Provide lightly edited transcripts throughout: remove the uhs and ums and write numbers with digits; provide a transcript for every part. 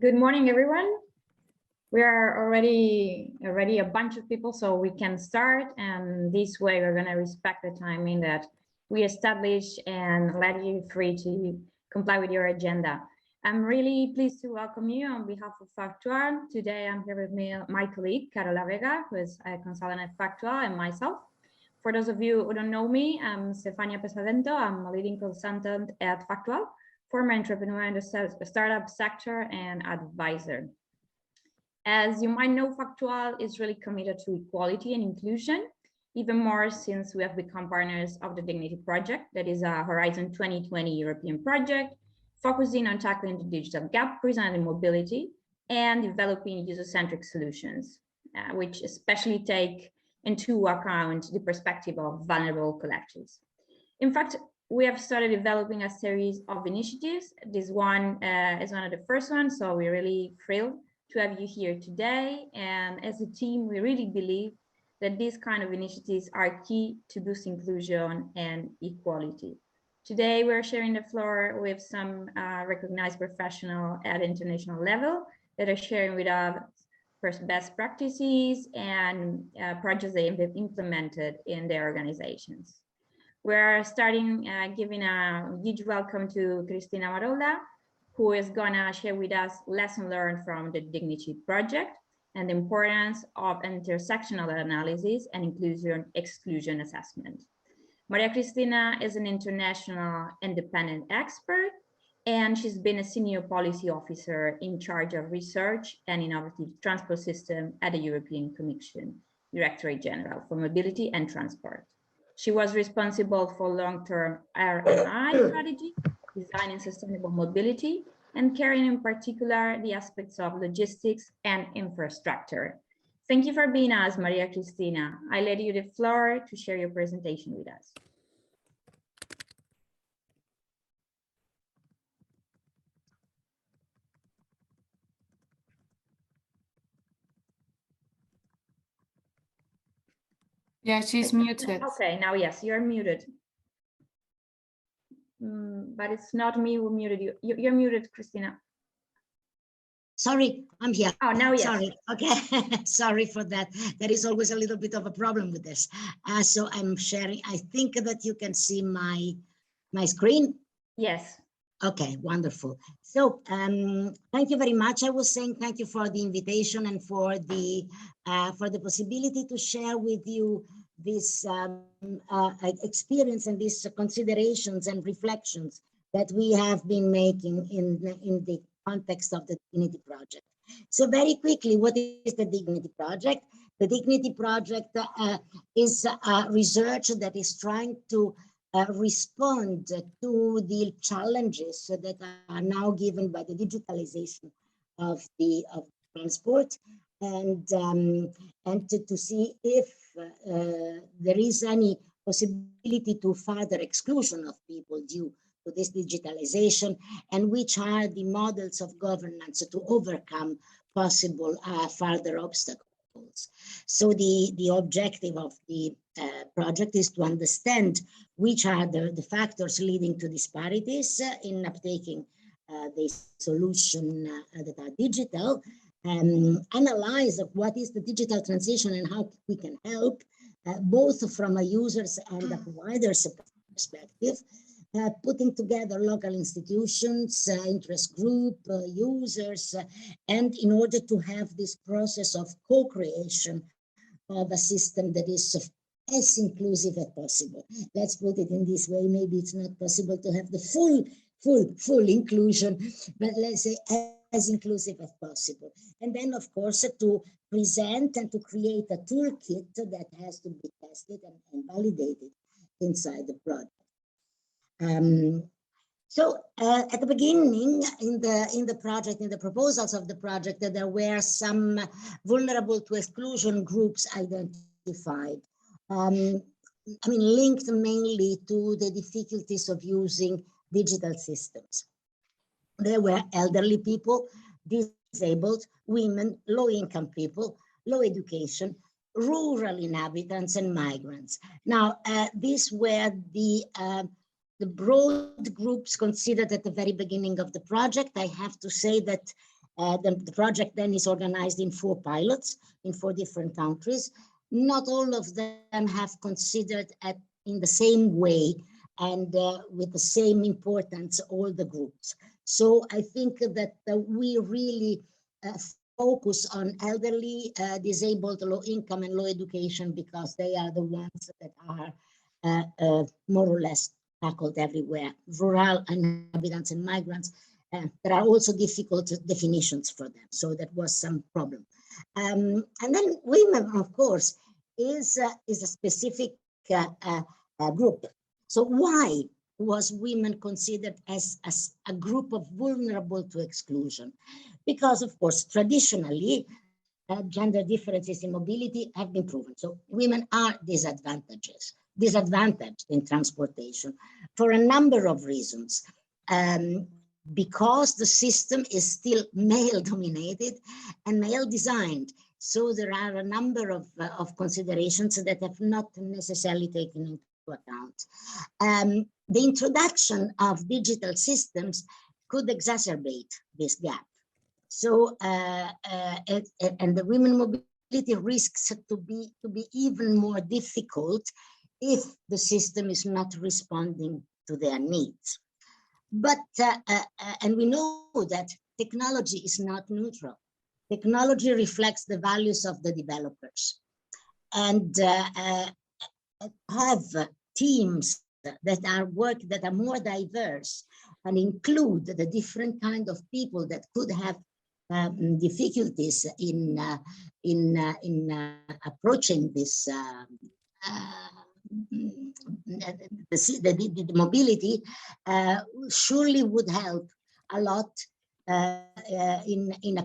Good morning, everyone. We are already a bunch of people, so we can start. And this way, we're going to respect the timing that we established and let you free to comply with your agenda. I'm really pleased to welcome you on behalf of Factual. Today, I'm here with my colleague, Carola Vega, who is a consultant at Factual, and myself. For those of you who don't know me, I'm Stefania Pesadento. I'm a leading consultant at Factual, former entrepreneur in the startup sector and advisor. As you might know, Factual is really committed to equality and inclusion, even more since we have become partners of the Dignity Project, that is a Horizon 2020 European project, focusing on tackling the digital gap presented in mobility and developing user-centric solutions, which especially take into account the perspective of vulnerable collectives. In fact, we have started developing a series of initiatives. This one is one of the first ones, so we're really thrilled to have you here today. And as a team, we really believe that these kind of initiatives are key to boost inclusion and equality. Today, we're sharing the floor with some recognized professionals at international level that are sharing with us best practices and projects they have implemented in their organizations. We're starting giving a huge welcome to Cristina Marola, who is gonna share with us lessons learned from the Dignity Project and the importance of intersectional analysis and inclusion-exclusion assessment. Maria Cristina is an international independent expert, and she's been a senior policy officer in charge of research and innovative transport system at the European Commission, Directorate General for Mobility and Transport. She was responsible for long-term R&I strategy, designing sustainable mobility, and carrying in particular the aspects of logistics and infrastructure. Thank you for being us, Maria Cristina. I let you the floor to share your presentation with us. Yeah, she's muted. Okay, now yes, you're muted. But it's not me who muted you. You're muted, Cristina. Sorry, I'm here. Oh, now yes. Sorry, okay. Sorry for that. There is always a little bit of a problem with this. So I'm sharing. I think that you can see my screen. Yes. Okay, wonderful. So thank you very much. I was saying thank you for the invitation and for the possibility to share with you this experience and these considerations and reflections that we have been making in the context of the Dignity Project. So very quickly, what is the Dignity Project? The Dignity Project is research that is trying to respond to the challenges that are now given by the digitalization of transport, and to see if there is any possibility to further exclusion of people due to this digitalization, and which are the models of governance to overcome possible further obstacles. So the objective of the project is to understand which are the factors leading to disparities in uptaking the solution that are digital, analyze what is the digital transition and how we can help, both from a user's and a provider's perspective, putting together local institutions, interest group, users, and in order to have this process of co-creation of a system that is as inclusive as possible. Let's put it in this way. Maybe it's not possible to have the full inclusion, but let's say as inclusive as possible. And then, of course, to present and to create a toolkit that has to be tested and validated inside the project. So at the beginning, in the project, in the proposals of the project, there were some vulnerable to exclusion groups identified. I mean, linked mainly to the difficulties of using digital systems. There were elderly people, disabled, women, low-income people, low education, rural inhabitants, and migrants. Now, these were the the broad groups considered at the very beginning of the project. I have to say that the project then is organized in 4 pilots in 4 different countries. Not all of them have considered in the same way and with the same importance all the groups. So I think that we really focus on elderly, disabled, low income and low education, because they are the ones that are more or less tackled everywhere. Rural inhabitants and migrants, there are also difficult definitions for them. So that was some problem. And then women, of course, is a specific group. So why was women considered as a group of vulnerable to exclusion? Because, of course, traditionally, gender differences in mobility have been proven. So women are disadvantaged in transportation for a number of reasons. Because the system is still male-dominated and male-designed. So there are a number of considerations that have not necessarily taken into account. The introduction of digital systems could exacerbate this gap. So, and the women mobility risks to be even more difficult if the system is not responding to their needs. But, and we know that technology is not neutral. Technology reflects the values of the developers. And have teams that are more diverse and include the different kind of people that could have difficulties in approaching this the mobility surely would help a lot in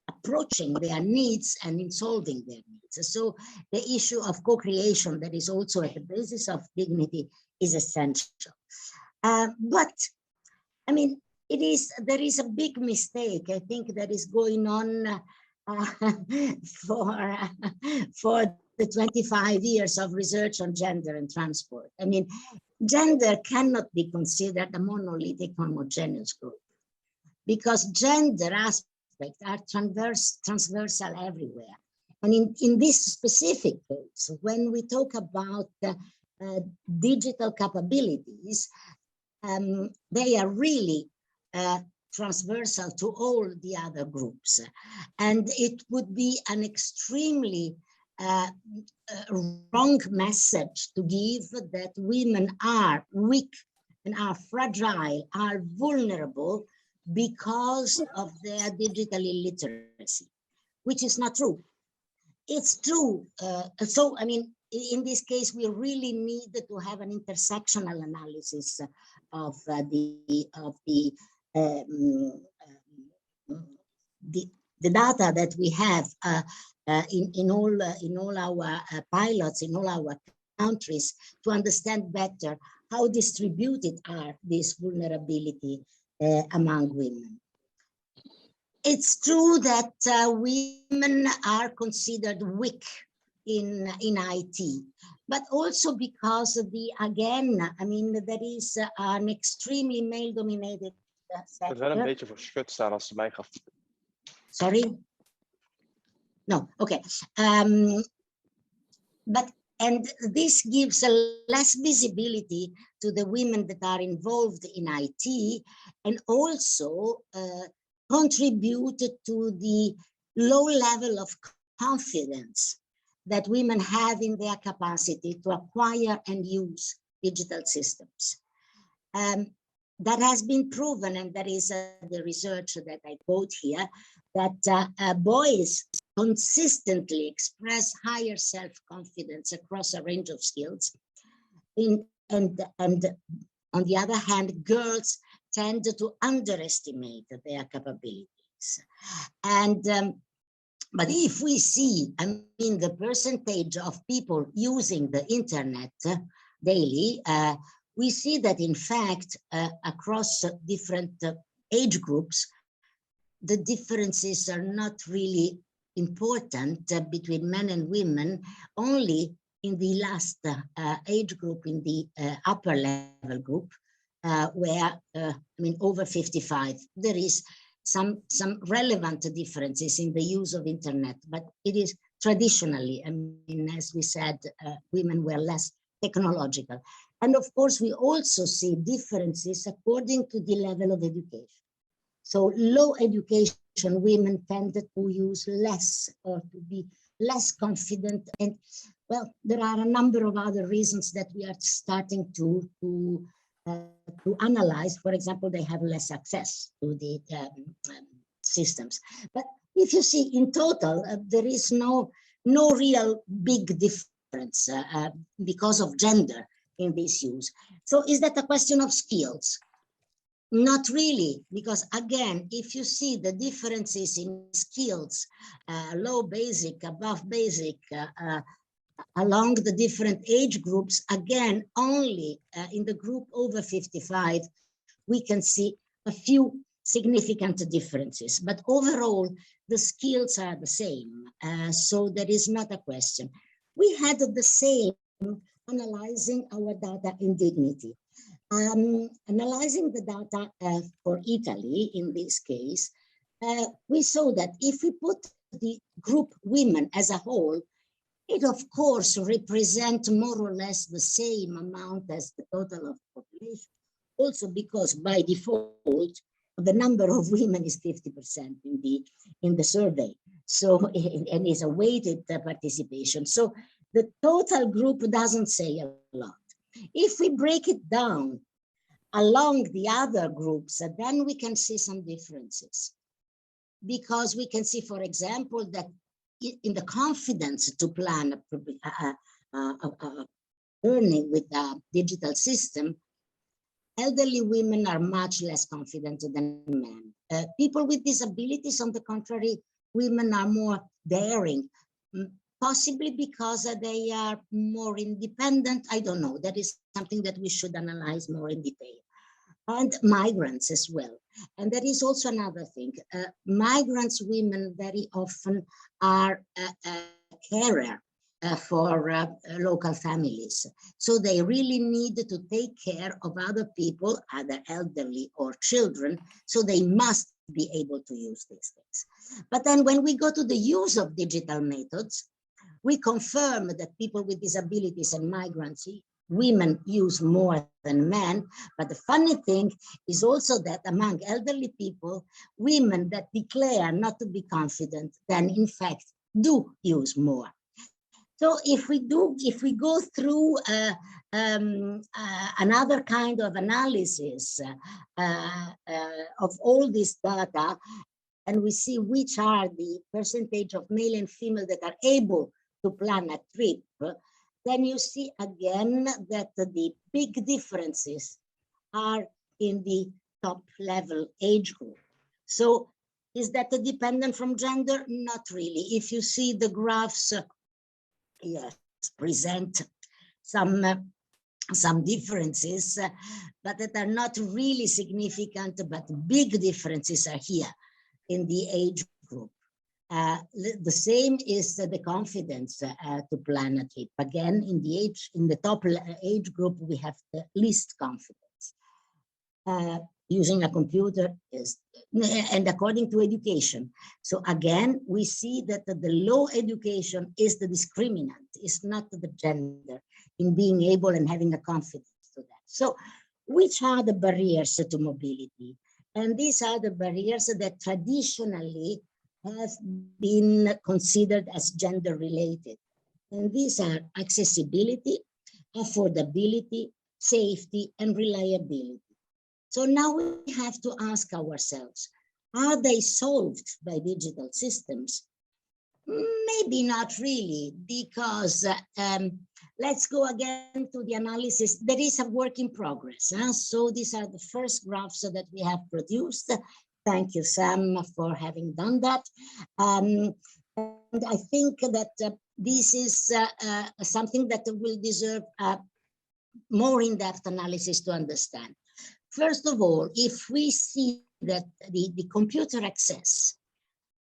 approaching their needs and in solving their needs. So the issue of co-creation that is also at the basis of dignity is essential. But I mean, there is a big mistake, I think, that is going on for the 25 years of research on gender and transport. I mean, gender cannot be considered a monolithic homogeneous group, because gender aspects are transversal everywhere. And in this specific case, when we talk about digital capabilities, they are really transversal to all the other groups. And it would be an extremely wrong message to give that women are weak and are fragile, are vulnerable because of their digital illiteracy, which is not true. It's true. So, I mean, in this case, we really need to have an intersectional analysis of the data that we have in all our pilots, in all our countries, to understand better how distributed are these vulnerability among women. It's true that women are considered weak in IT, but also because of again, I mean, there is an extremely male-dominated sector. Wel een beetje verschut staan als ze mij gaf. Sorry? No, okay. And this gives a less visibility to the women that are involved in IT, and also contributed to the low level of confidence that women have in their capacity to acquire and use digital systems. That has been proven, and that is the research that I quote here, that boys consistently express higher self-confidence across a range of skills. And on the other hand, girls tend to underestimate their capabilities. And but if we see, I mean, the percentage of people using the internet daily, we see that in fact, across different age groups, the differences are not really important between men and women, only in the last age group, in the upper level group, where, I mean, over 55, there is some relevant differences in the use of internet, but it is traditionally, I mean, as we said, women were less technological. And of course, we also see differences according to the level of education. So low education women tended to use less or to be less confident. And well, there are a number of other reasons that we are starting to analyze. For example, they have less access to the systems. But if you see in total, there is no real big difference because of gender in this use. So is that a question of skills? Not really, because again, if you see the differences in skills, low basic, above basic, along the different age groups, again, only in the group over 55, we can see a few significant differences, but overall, the skills are the same. So there is not a question. We had the same analyzing our data in dignity. Analyzing the data for Italy, in this case, we saw that if we put the group women as a whole, it of course represents more or less the same amount as the total of the population. Also because by default, the number of women is 50% in the survey. So, and is a weighted participation. So the total group doesn't say a lot. If we break it down along the other groups, then we can see some differences. Because we can see, for example, that in the confidence to plan learning with a digital system, elderly women are much less confident than men. People with disabilities, on the contrary, women are more daring, possibly because they are more independent. I don't know. That is something that we should analyze more in detail. And migrants as well. And there is also another thing. Migrants women very often are a carer for local families. So they really need to take care of other people, either elderly or children. So they must be able to use these things. But then when we go to the use of digital methods, we confirm that people with disabilities and migrants, women use more than men. But the funny thing is also that among elderly people, women that declare not to be confident, then in fact do use more. So if we go through another kind of analysis of all this data, and we see which are the percentage of male and female that are able to plan a trip, then you see again that the big differences are in the top level age group. So is that dependent from gender? Not really. If you see the graphs, yes, present some differences, but that are not really significant, but big differences are here in the age group. The same is the confidence to plan a trip. Again, in the top age group, we have the least confidence. Using a computer is, and according to education. So again, we see that the low education is the discriminant, it's not the gender in being able and having a confidence to that. So which are the barriers to mobility? And these are the barriers that traditionally have been considered as gender related. And these are accessibility, affordability, safety, and reliability. So now we have to ask ourselves, are they solved by digital systems? Maybe not really, because let's go again to the analysis. There is a work in progress. So these are the first graphs that we have produced. Thank you, Sam, for having done that. And I think that this is something that will deserve more in-depth analysis to understand. First of all, if we see that the computer access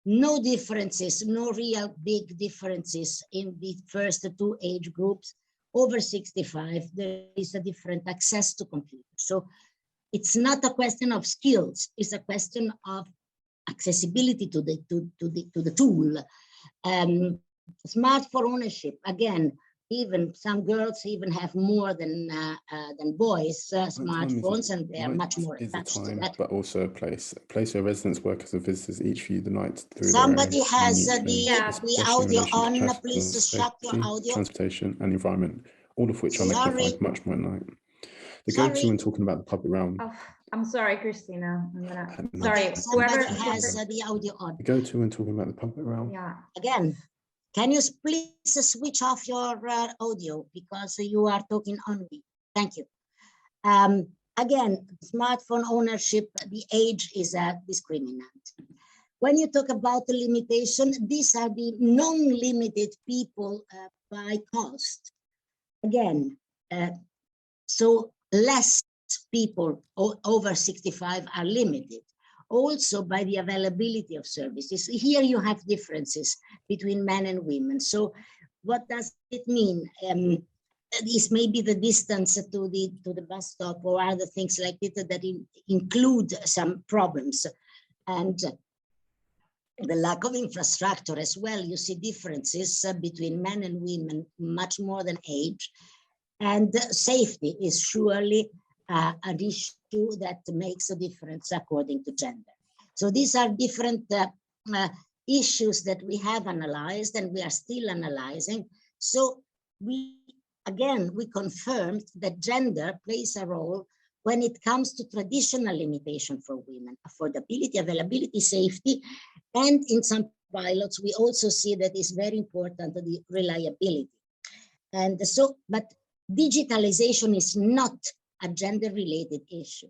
no differences, no real big differences in the first two age groups. Over 65, there is a different access to computers. So it's not a question of skills, it's a question of accessibility to the tool. Smartphone ownership, again, even some girls even have more than boys smartphones, and they are much more attached to that. But also a place where residents, workers, and visitors each view the night through Somebody their own has unique the lens, audio especially in on. relation to Please traffic, shut your safety, audio. transportation, and environment, all of which are Sorry. magnified much more at night. The Sorry. go-to when talking about the public realm. Oh, I'm sorry, Christina. I'm gonna. No, Sorry, Somebody whoever has the audio on. The go-to when talking about the public realm. Yeah. Again, can you please switch off your audio because you are talking only? Thank you. Again, smartphone ownership, the age is a discriminant. When you talk about the limitation, these are the non-limited people by cost. Again, so less people over 65 are limited. Also by the availability of services. Here you have differences between men and women. So what does it mean? This may be the distance to the bus stop or other things like it that include some problems. And the lack of infrastructure as well. You see differences between men and women much more than age. And safety is surely an issue that makes a difference according to gender. So these are different issues that we have analyzed and we are still analyzing. So we confirmed that gender plays a role when it comes to traditional limitation for women, affordability, availability, safety, and in some pilots, we also see that it's very important, the reliability. And so, but digitalization is not a gender-related issue.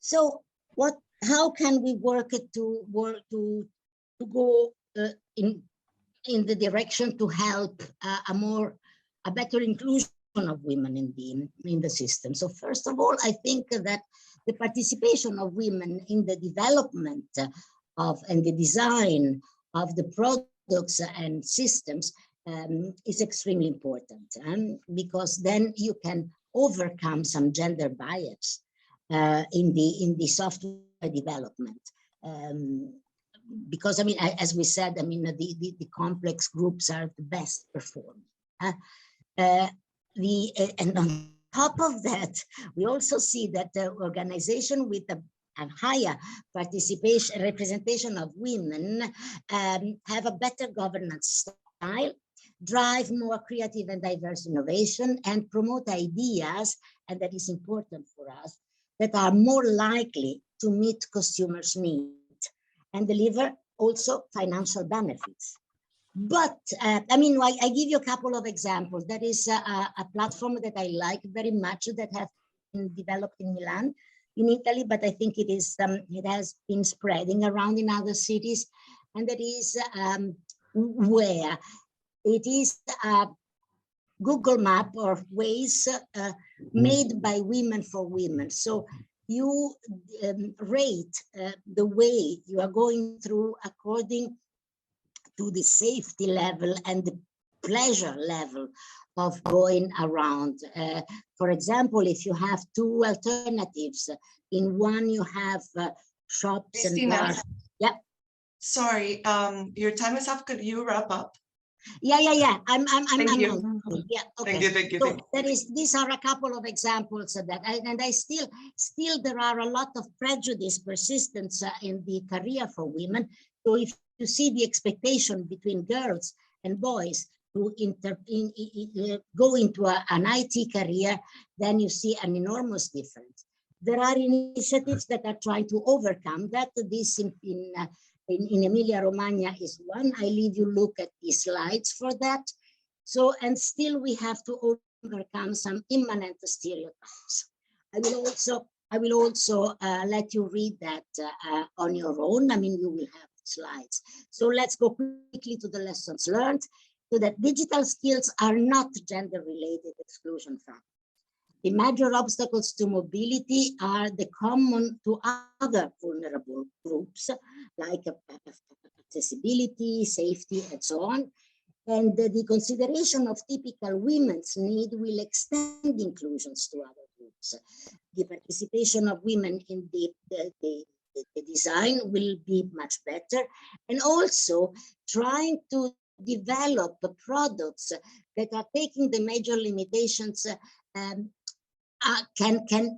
So how can we work to go in the direction to help a better inclusion of women in the system? So first of all, I think that the participation of women in the development and the design of the products and systems is extremely important, because then you can overcome some gender bias in the software development. Because I mean, as we said, I mean, the complex groups are the best performing. And on top of that, we also see that the organization with a higher representation of women have a better governance style, drive more creative and diverse innovation, and promote ideas, and that is important for us, that are more likely to meet consumers' needs and deliver also financial benefits. But I mean, I give you a couple of examples. That is a platform that I like very much that has been developed in Milan, in Italy, but I think it has been spreading around in other cities, and that is where it is a Google map or Waze made by women for women. So you rate the way you are going through according to the safety level and the pleasure level of going around. For example, if you have two alternatives, in one you have shops Christina, and bars. Yeah. Sorry, your time is up. Could you wrap up? Yeah. I'm Thank you. on. Yeah. Okay. Thank you. So these are a couple of examples of that, and I still there are a lot of prejudice persistence in the career for women. So if you see the expectation between girls and boys to go into an IT career, then you see an enormous difference. There are initiatives that are trying to overcome that. This in Emilia-Romagna is one. I leave you look at the slides for that. So, and still we have to overcome some immanent stereotypes. I will also let you read that on your own. I mean, you will have slides. So let's go quickly to the lessons learned. So that digital skills are not gender-related exclusion factors. The major obstacles to mobility are the common to other vulnerable groups, like accessibility, safety, and so on. And the consideration of typical women's need will extend inclusions to other groups. The participation of women in the design will be much better, and also trying to develop products that are taking the major limitations can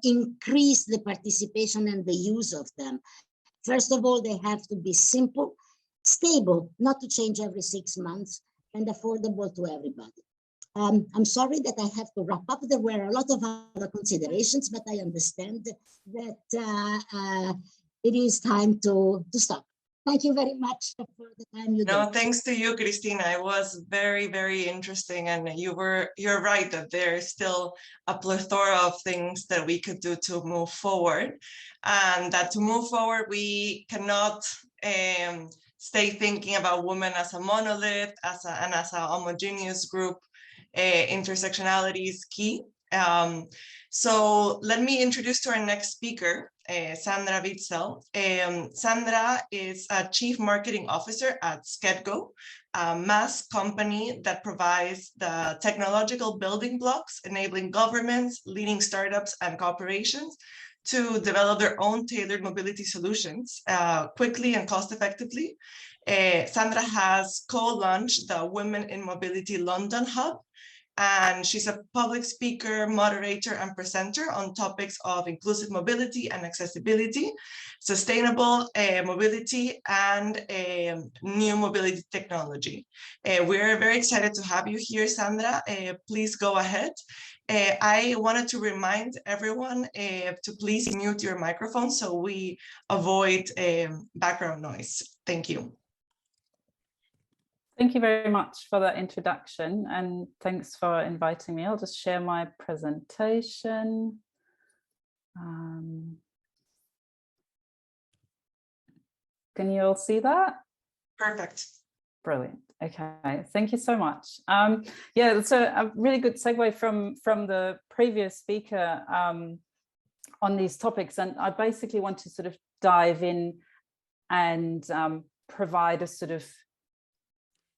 increase the participation and the use of them. First of all, they have to be simple, stable, not to change every 6 months, and affordable to everybody. I'm sorry that I have to wrap up. There were a lot of other considerations, but I understand that it is time to stop. Thank you very much for the time you No, gave. thanks to you, Cristina. It was very, very interesting. And you're right that there's still a plethora of things that we could do to move forward. And that to move forward, we cannot stay thinking about women as a monolith, and as a homogeneous group. Intersectionality is key. So let me introduce to our next speaker, Sandra Vitzell. Sandra is a Chief Marketing Officer at Sketgo, a mass company that provides the technological building blocks, enabling governments, leading startups, and corporations to develop their own tailored mobility solutions quickly and cost effectively. Sandra has co-launched the Women in Mobility London Hub, and she's a public speaker, moderator, and presenter on topics of inclusive mobility and accessibility, sustainable mobility, and new mobility technology. We're very excited to have you here, Sandra. Please go ahead. I wanted to remind everyone to please mute your microphone so we avoid background noise. Thank you. Thank you very much for that introduction, and thanks for inviting me. I'll just share my presentation. Can you all see that? Perfect. Brilliant. Okay, thank you so much. Yeah, it's a really good segue from the previous speaker on these topics, and I basically want to sort of dive in and provide a sort of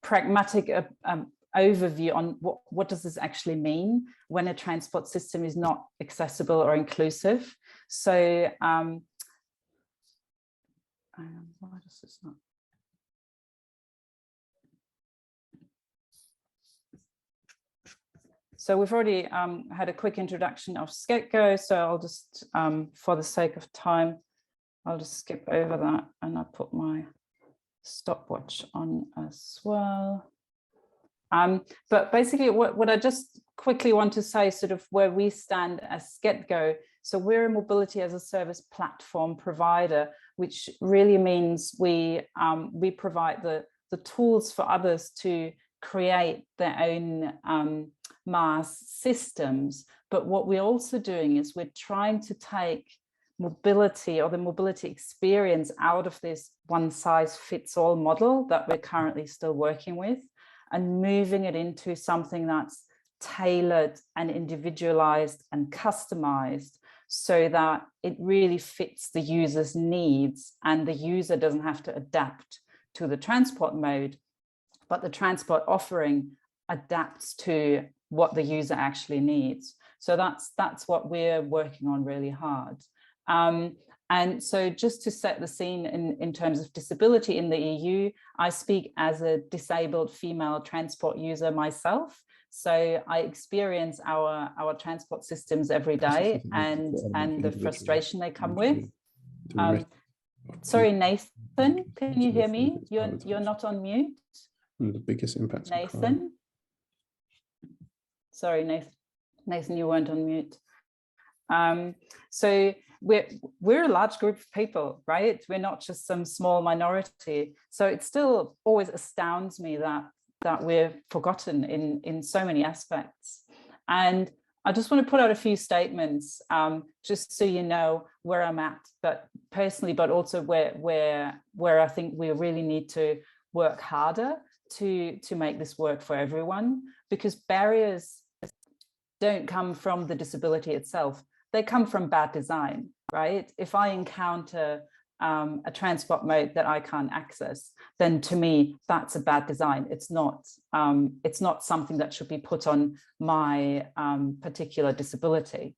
pragmatic overview on what does this actually mean when a transport system is not accessible or inclusive. So why does this not? So we've already had a quick introduction of Sketgo, so I'll just, for the sake of time, I'll just skip over that, and I'll put my stopwatch on as well. But basically what I just quickly want to say, sort of where we stand as Sketgo. So we're a mobility as a service platform provider, which really means we provide the tools for others to create their own mass systems. But what we're also doing is we're trying to take mobility, or the mobility experience, out of this one-size-fits-all model that we're currently still working with, and moving it into something that's tailored and individualized and customized, so that it really fits the user's needs, and the user doesn't have to adapt to the transport mode, but the transport offering adapts to what the user actually needs. So that's what we're working on really hard. And so just to set the scene in terms of disability in the EU, I speak as a disabled female transport user myself. So I experience our transport systems every day, and the frustration they come with. Sorry, Nathan, can you hear me? You're not on mute. The biggest impact. Nathan. Sorry, Nathan, you weren't on mute. So we're a large group of people, right? We're not just some small minority. So it still always astounds me that we're forgotten in so many aspects. And I just want to put out a few statements, just so you know where I'm at, but personally, but also where I think we really need to work harder to make this work for everyone, because barriers don't come from the disability itself. They come from bad design, right? If I encounter a transport mode that I can't access, then to me, that's a bad design. It's not something that should be put on my particular disability,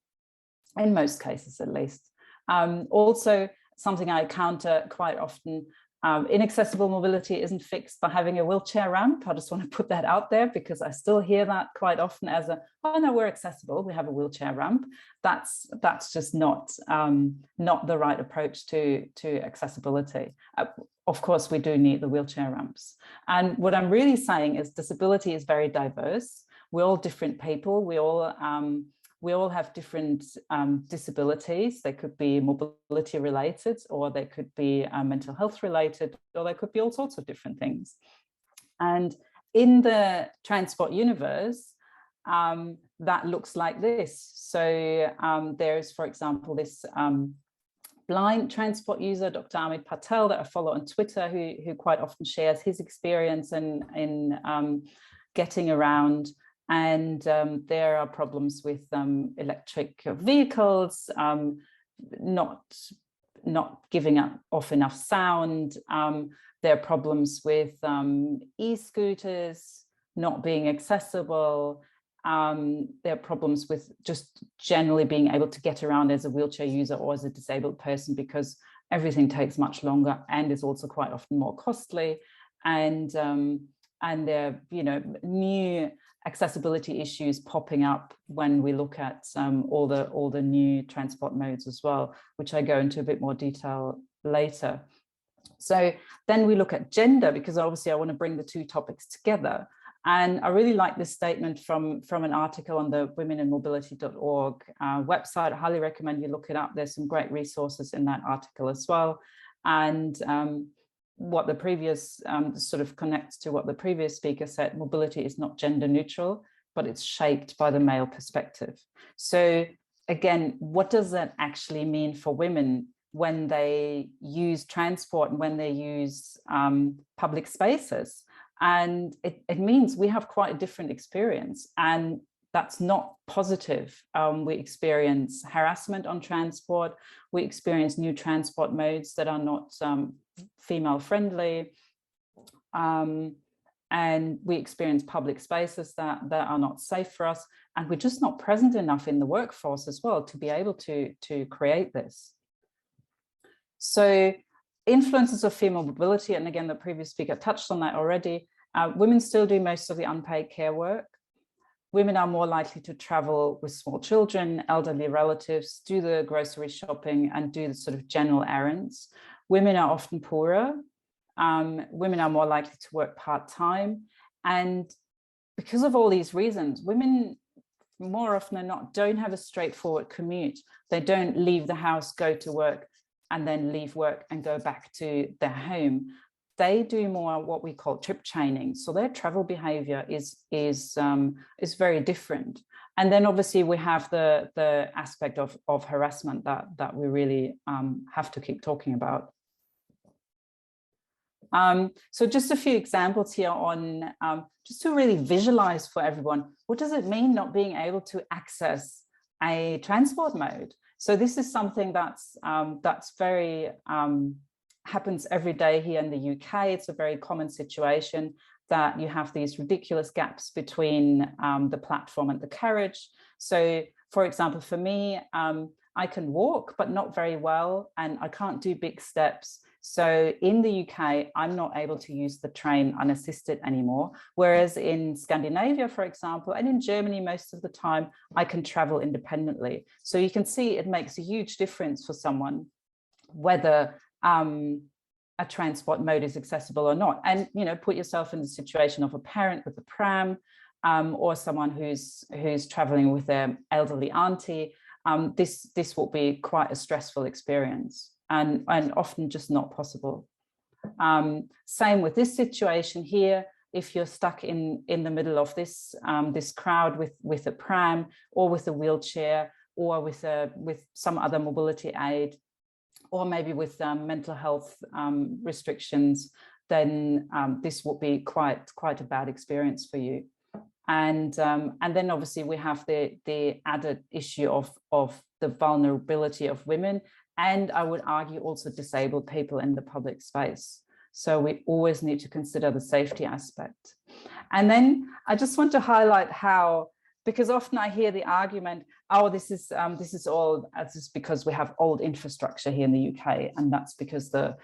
in most cases at least. Also, something I encounter quite often, inaccessible mobility isn't fixed by having a wheelchair ramp. I just want to put that out there because I still hear that quite often as oh no, we're accessible, we have a wheelchair ramp. That's just not the right approach to accessibility. Of course, we do need the wheelchair ramps. And what I'm really saying is disability is very diverse. We're all different people. We all have different disabilities. They could be mobility related, or they could be mental health related, or they could be all sorts of different things. And in the transport universe, that looks like this. So there's, for example, this blind transport user, Dr. Amit Patel, that I follow on Twitter, who quite often shares his experience in getting around. And there are problems with electric vehicles, not giving off enough sound. There are problems with e-scooters not being accessible. There are problems with just generally being able to get around as a wheelchair user or as a disabled person, because everything takes much longer and is also quite often more costly. And there are, new accessibility issues popping up when we look at all the new transport modes as well, which I go into a bit more detail later. So then we look at gender, because obviously I want to bring the two topics together. And I really like this statement from an article on the womeninmobility.org website. I highly recommend you look it up. There's some great resources in that article as well. And what the previous sort of connects to what the previous speaker said, mobility is not gender neutral, but it's shaped by the male perspective. So again, what does that actually mean for women when they use transport and when they use public spaces? And it means we have quite a different experience, and that's not positive. We experience harassment on transport. We experience new transport modes that are not female friendly. And we experience public spaces that are not safe for us. And we're just not present enough in the workforce as well to be able to create this. So influences of female mobility, and again, the previous speaker touched on that already. Women still do most of the unpaid care work. Women are more likely to travel with small children, elderly relatives, do the grocery shopping, and do the sort of general errands. Women are often poorer. Women are more likely to work part-time. And because of all these reasons, women more often than not don't have a straightforward commute. They don't leave the house, go to work, and then leave work and go back to their home. They do more what we call trip chaining. So their travel behavior is very different. And then obviously we have the aspect of harassment that we really have to keep talking about. So just a few examples here on just to really visualize for everyone, what does it mean not being able to access a transport mode? So this is something that's very happens every day here in the UK. It's a very common situation that you have these ridiculous gaps between the platform and the carriage. So for example, for me, I can walk, but not very well, and I can't do big steps. So in the UK, I'm not able to use the train unassisted anymore. Whereas in Scandinavia, for example, and in Germany, most of the time, I can travel independently. So you can see it makes a huge difference for someone whether a transport mode is accessible or not. And, put yourself in the situation of a parent with a pram or someone who's traveling with their elderly auntie. This will be quite a stressful experience. And often just not possible. Same with this situation here. If you're stuck in the middle of this crowd with a pram or with a wheelchair or with some other mobility aid, or maybe with mental health restrictions, then this will be quite a bad experience for you. And then obviously we have the added issue of the vulnerability of women and I would argue also disabled people in the public space. So we always need to consider the safety aspect. And then I just want to highlight how, because often I hear the argument, oh, this is because we have old infrastructure here in the UK, and that's because the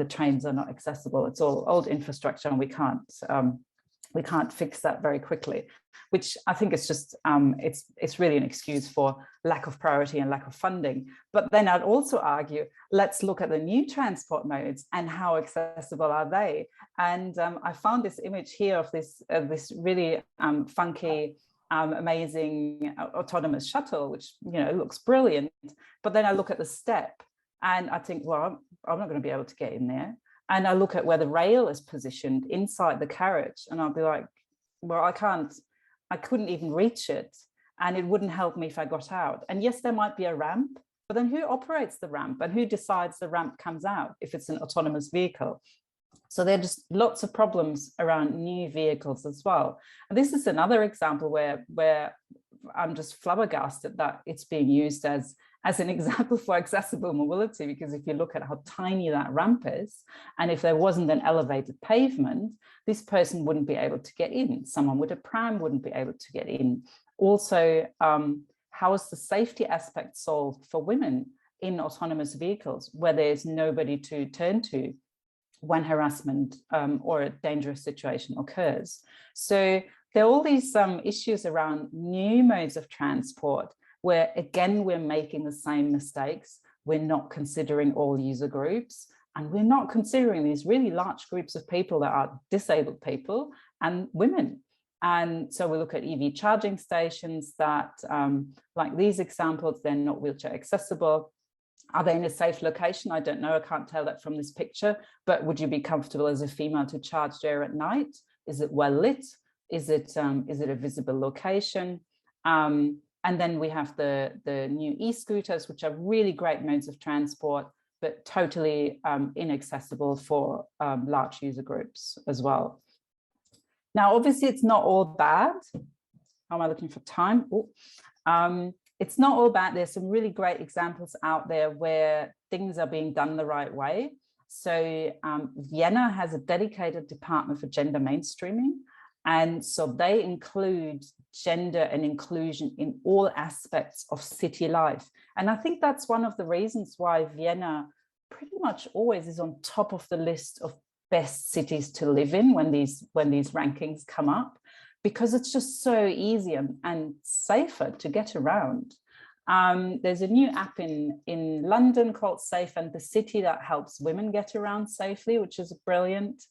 trains are not accessible. It's all old infrastructure, and we can't fix that very quickly, which I think is just it's really an excuse for lack of priority and lack of funding. But then I'd also argue, let's look at the new transport modes and how accessible are they. And I found this image here of this really funky, amazing autonomous shuttle, which looks brilliant. But then I look at the step and I think, well, I'm not going to be able to get in there. And I look at where the rail is positioned inside the carriage, and I'll be like, well, I couldn't even reach it, and it wouldn't help me if I got out. And yes, there might be a ramp, but then who operates the ramp, and who decides the ramp comes out if it's an autonomous vehicle? So there are just lots of problems around new vehicles as well. And this is another example where I'm just flabbergasted that it's being used as an example for accessible mobility, because if you look at how tiny that ramp is, and if there wasn't an elevated pavement, this person wouldn't be able to get in. Someone with a pram wouldn't be able to get in. Also, how is the safety aspect solved for women in autonomous vehicles where there's nobody to turn to when harassment or a dangerous situation occurs? So there are all these issues around new modes of transport, where again, we're making the same mistakes. We're not considering all user groups, and we're not considering these really large groups of people that are disabled people and women. And so we look at EV charging stations that, like these examples, they're not wheelchair accessible. Are they in a safe location? I don't know, I can't tell that from this picture, but would you be comfortable as a female to charge there at night? Is it well lit? Is it a visible location? And then we have the new e-scooters, which are really great modes of transport, but totally inaccessible for large user groups as well. Now, obviously, it's not all bad. How am I looking for time? It's not all bad. There's some really great examples out there where things are being done the right way. So Vienna has a dedicated department for gender mainstreaming. And so they include gender and inclusion in all aspects of city life. And I think that's one of the reasons why Vienna pretty much always is on top of the list of best cities to live in when these rankings come up, because it's just so easy and safer to get around. There's a new app in London called Safe and the City that helps women get around safely, which is brilliant.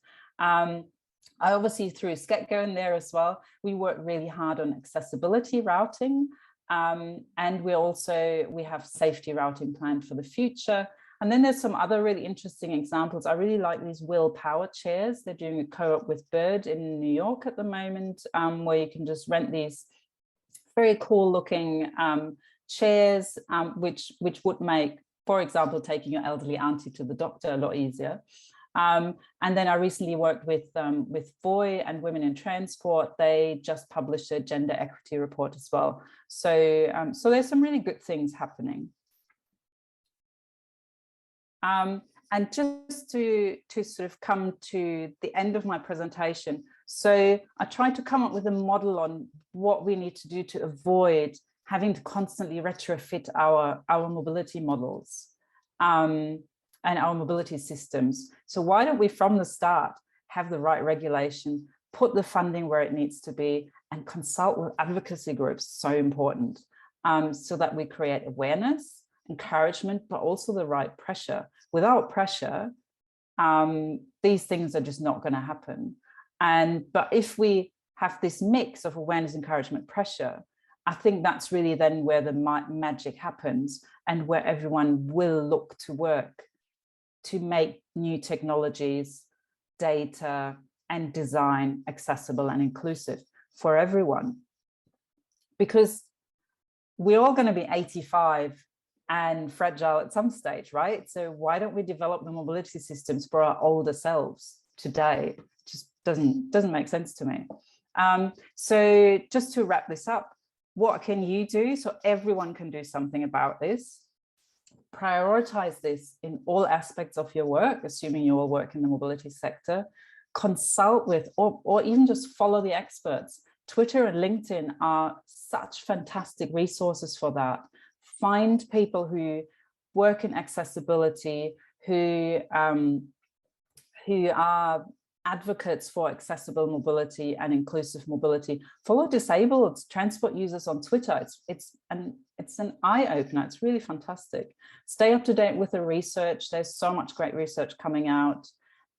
I obviously threw Sketgo in there as well. We work really hard on accessibility routing, and we have safety routing planned for the future. And then there's some other really interesting examples. I really like these Will Power chairs. They're doing a co-op with Bird in New York at the moment, where you can just rent these very cool looking chairs, which would make, for example, taking your elderly auntie to the doctor a lot easier. And then I recently worked with Voy and Women in Transport. They just published a gender equity report as well. So, so there's some really good things happening. And just to sort of come to the end of my presentation, so I tried to come up with a model on what we need to do to avoid having to constantly retrofit our mobility models. And our mobility systems. So why don't we, from the start, have the right regulation, put the funding where it needs to be, and consult with advocacy groups, so important, so that we create awareness, encouragement, but also the right pressure. Without pressure, these things are just not going to happen. But if we have this mix of awareness, encouragement, pressure, I think that's really then where the magic happens, and where everyone will look to work to make new technologies, data, and design accessible and inclusive for everyone. Because we're all going to be 85 and fragile at some stage, right? So why don't we develop the mobility systems for our older selves today? It just doesn't make sense to me. So just to wrap this up, what can you do? So everyone can do something about this. prioritize this in all aspects of your work, assuming you all work in the mobility sector. Consult with, or even just follow the experts. Twitter and LinkedIn are such fantastic resources for that. Find people who work in accessibility, who are advocates for accessible mobility and inclusive mobility. Follow disabled transport users on Twitter. It's an eye-opener. It's really fantastic. Stay up to date with the research. There's so much great research coming out.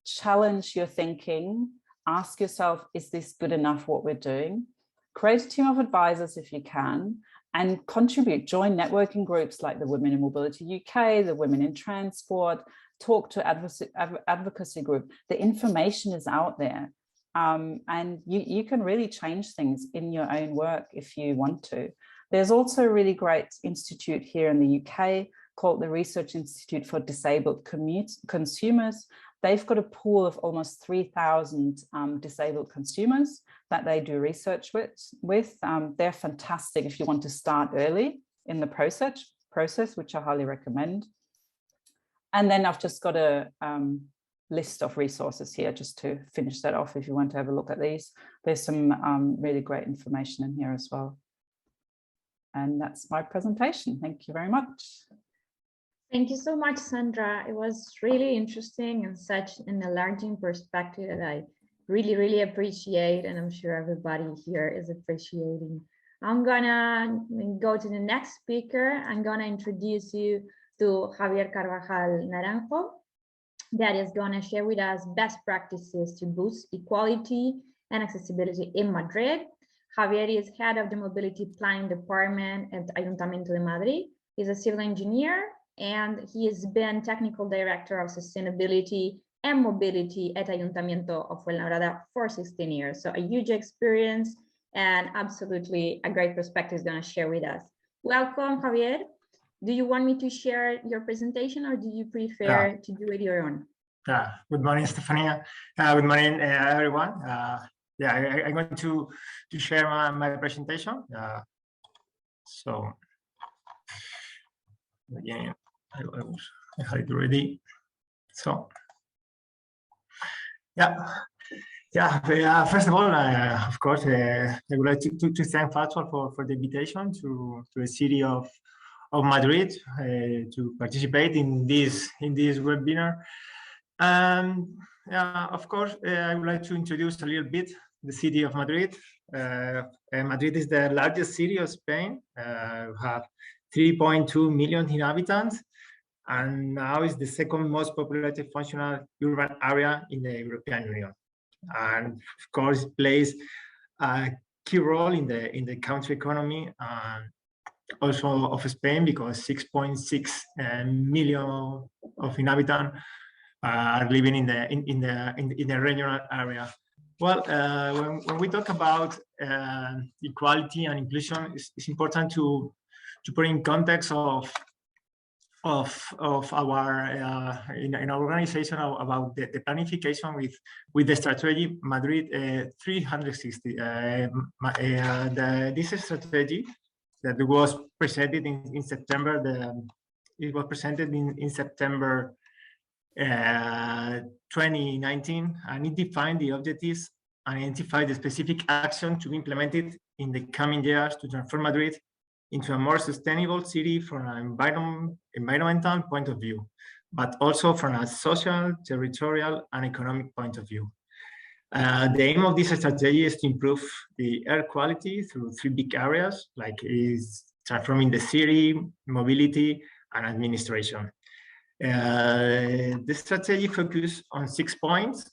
Challenge your thinking. Ask yourself, is this good enough what we're doing? Create a team of advisors if you can, and contribute. Join networking groups like the Women in Mobility UK, the Women in Transport. Talk to advocacy group. The information is out there, and you can really change things in your own work if you want to. There's also a really great institute here in the UK called the Research Institute for Disabled Consumers. They've got a pool of almost 3,000 disabled consumers that they do research with. They're fantastic if you want to start early in the process, which I highly recommend. And then I've just got a list of resources here just to finish that off if you want to have a look at these. There's some really great information in here as well. And that's my presentation. Thank you very much. Thank you so much, Sandra. It was really interesting and such an enlarging perspective that I really, really appreciate, and I'm sure everybody here is appreciating. I'm gonna go to the next speaker. I'm gonna introduce you to Javier Carvajal Naranjo, that is gonna share with us best practices to boost equality and accessibility in Madrid. Javier is head of the Mobility Planning Department at Ayuntamiento de Madrid. He's a civil engineer, and he has been technical director of sustainability and mobility at Ayuntamiento of Fuenlabrada for 16 years. So a huge experience and absolutely a great perspective he's going to share with us. Welcome, Javier. Do you want me to share your presentation, or do you prefer to do it your own? Good morning, Stefania. Good morning, everyone. I'm going to share my presentation. So again, I had it ready. So first of all, of course, I would like to thank Factual for the invitation to the city of Madrid to participate in this webinar. Of course, I would like to introduce a little bit the city of Madrid. Madrid is the largest city of Spain. We have 3.2 million inhabitants, and now is the second most populated functional urban area in the European Union. And of course, it plays a key role in the country economy, also of Spain, because 6.6 million of inhabitants are living in the regional area. Well, when we talk about equality and inclusion, it's important to put in context of our in our organization about the planification with the strategy Madrid 360. This strategy that was presented in September. It was presented in September 2019, and it defined the objectives and identified the specific action to be implemented in the coming years to transform Madrid into a more sustainable city from an environmental point of view, but also from a social, territorial, and economic point of view. The aim of this strategy is to improve the air quality through three big areas, like is transforming the city, mobility, and administration. The strategy focuses on 6 points,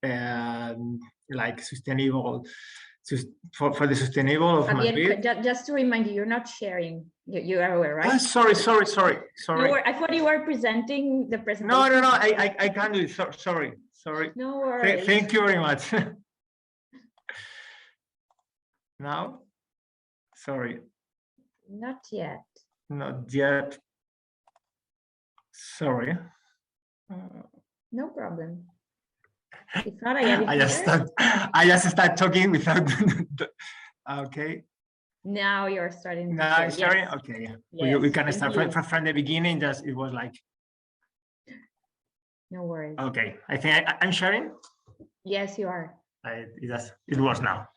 like sustainable, for the sustainable of Madrid. Just to remind you, you're not sharing. You are aware, right? Oh, sorry. I thought you were presenting the presentation. No. I can't do it. Sorry. No worries. Thank you very much. Now, sorry. Not yet. Not yet. Sorry. No problem. If not, I just start talking without. Okay. Now you're starting to Now share. I'm starting. Yes. Okay. Yes, We can thank start you. from the beginning. Just it was like. No worries. Okay. I think I'm sharing. Yes, you are. It was now.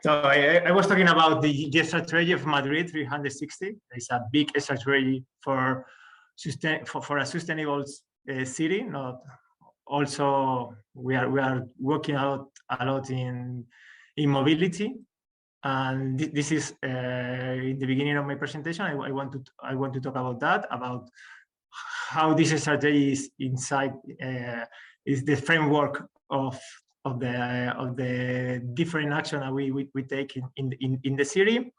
So I was talking about the strategy of Madrid 360. It's a big strategy for a sustainable city. Not also we are working out a lot in mobility, and this is in the beginning of my presentation. I want to talk about that, about how this strategy is inside is the framework of the different action that we take in the city.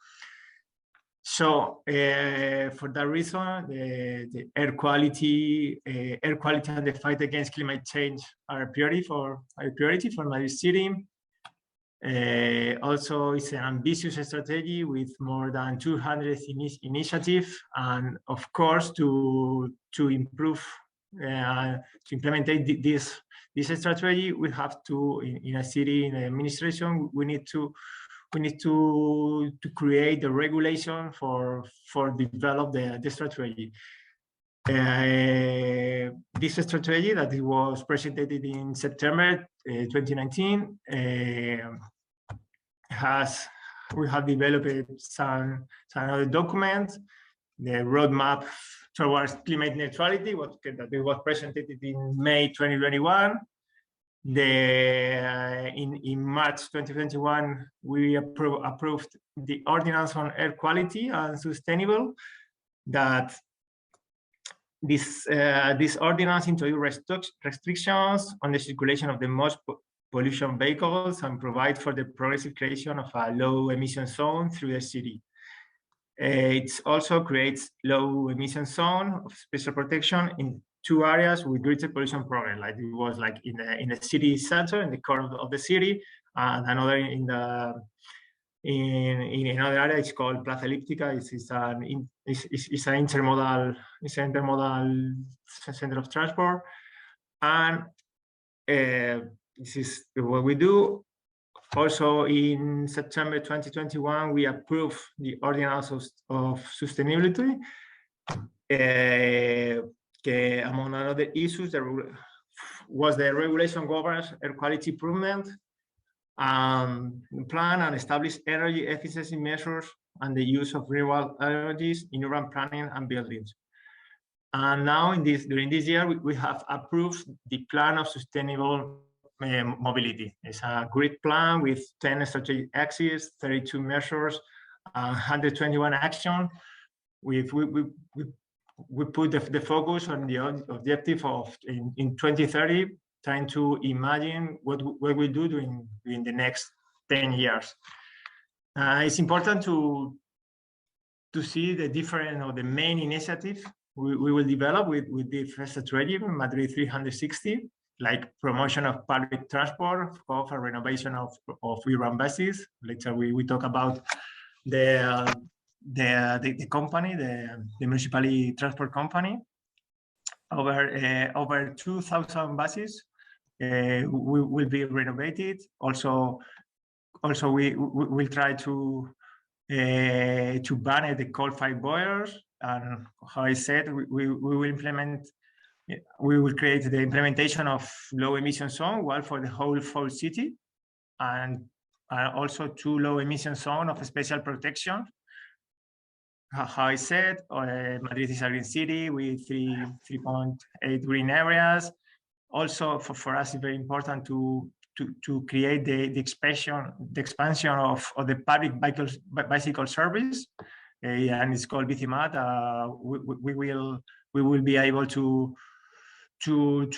So for that reason, the air quality and the fight against climate change are a priority for Madrid City. Also, it's an ambitious strategy with more than 200 initiatives, and of course, to improve to implement this strategy, we have to in a city, in the administration, we need to create the regulation for develop the strategy. This strategy that it was presented in September 2019 we have developed some other documents, the roadmap towards climate neutrality, that it was presented in May 2021. In March 2021, we approved the ordinance on air quality and sustainable. That this ordinance introduced restrictions on the circulation of the most pollution vehicles and provide for the progressive creation of a low emission zone through the city. It also creates low emission zone of special protection in 2 areas with greater pollution problem, like it was like in the city center, in the core of the city, and another in another area. It's called Plaza Elíptica. It's an intermodal center of transport, and this is what we do. Also, in September 2021, we approved the ordinance of sustainability. Among other issues, there was the regulation governs air quality improvement plan and establish energy efficiency measures and the use of renewable energies in urban planning and buildings. And now, during this year, we have approved the plan of sustainable mobility. It's a grid plan with 10 strategic axes, 32 measures, 121 actions. We put the focus on the objective of in 2030, trying to imagine what we do during the next 10 years. It's important to see the different or the main initiative we will develop with the first strategy, Madrid 360, like promotion of public transport, of a renovation of urban buses. Later we talk about the company, the municipality transport company. Over 2,000 buses will be renovated. Also we will try to ban the coal-fired boilers, and how I said, we will create the implementation of low emission zone, one for the whole city, and also 2 low emission zone of special protection. How I said, Madrid is a green city with 3.8 green areas. Also, for us, it's very important to create the expansion of the public bicycle service, and it's called Bicimat. We will be able to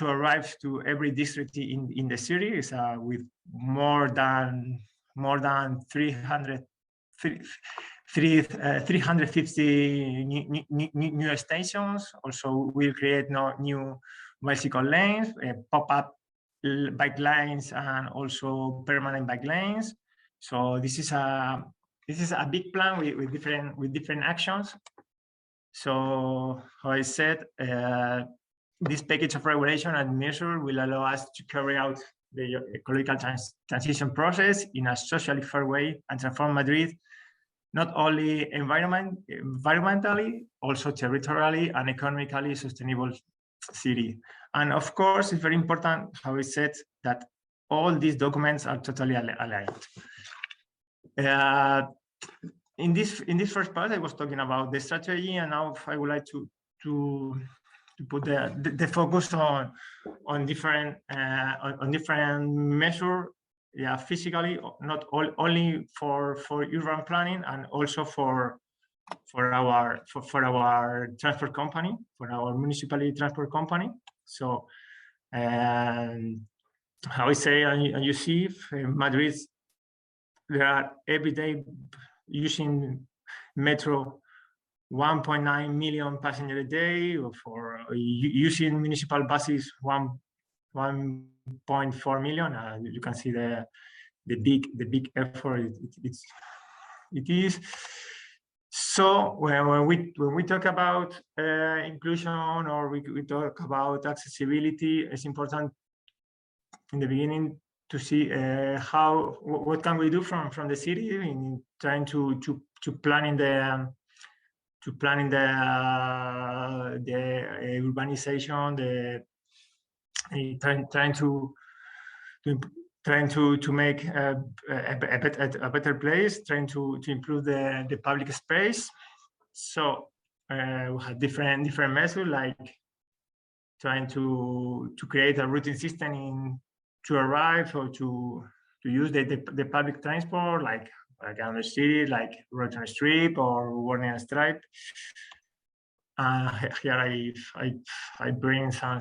arrive to every district in the city with more than 350 new stations. Also, we'll create new bicycle lanes, pop-up bike lanes, and also permanent bike lanes. So this is a big plan with different actions. So, how I said, this package of regulation and measure will allow us to carry out the ecological transition process in a socially fair way and transform Madrid not only environmentally, also territorially and economically sustainable city. And of course, it's very important how I said that all these documents are totally aligned. In this first part, I was talking about the strategy, and now I would like to put the focus on different measures, yeah, physically, not only for urban planning, and also for our transport company, for our municipality transport company. So, how I say, and you see, in Madrid, there are every day using metro 1.9 million passengers a day, or for using municipal buses 1.4 million. You can see the big effort it is. So when we talk about inclusion, or we talk about accessibility, it's important in the beginning to see what can we do from the city in trying to planning the urbanization, trying to make a better place, trying to improve the public space. So we have different methods, like trying to create a routing system to arrive or to use the public transport, like on the city, like road on a strip or warning stripe. Here I bring some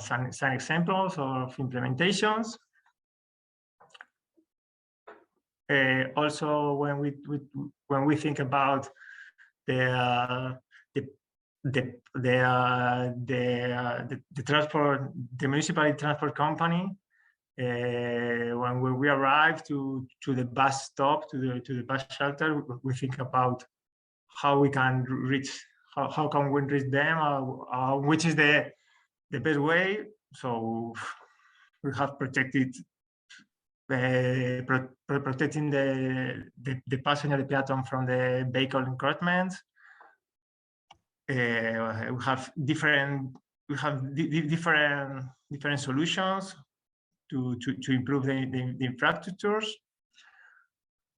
examples of implementations. Also, when we think about the municipality transport company, when we arrive to the bus stop, to the bus shelter, we think about how we can reach, how can we reach them, which is the best way. So we have protected protecting the passenger, the peaton, from the vehicle encroachments. We have different solutions to improve the infrastructures.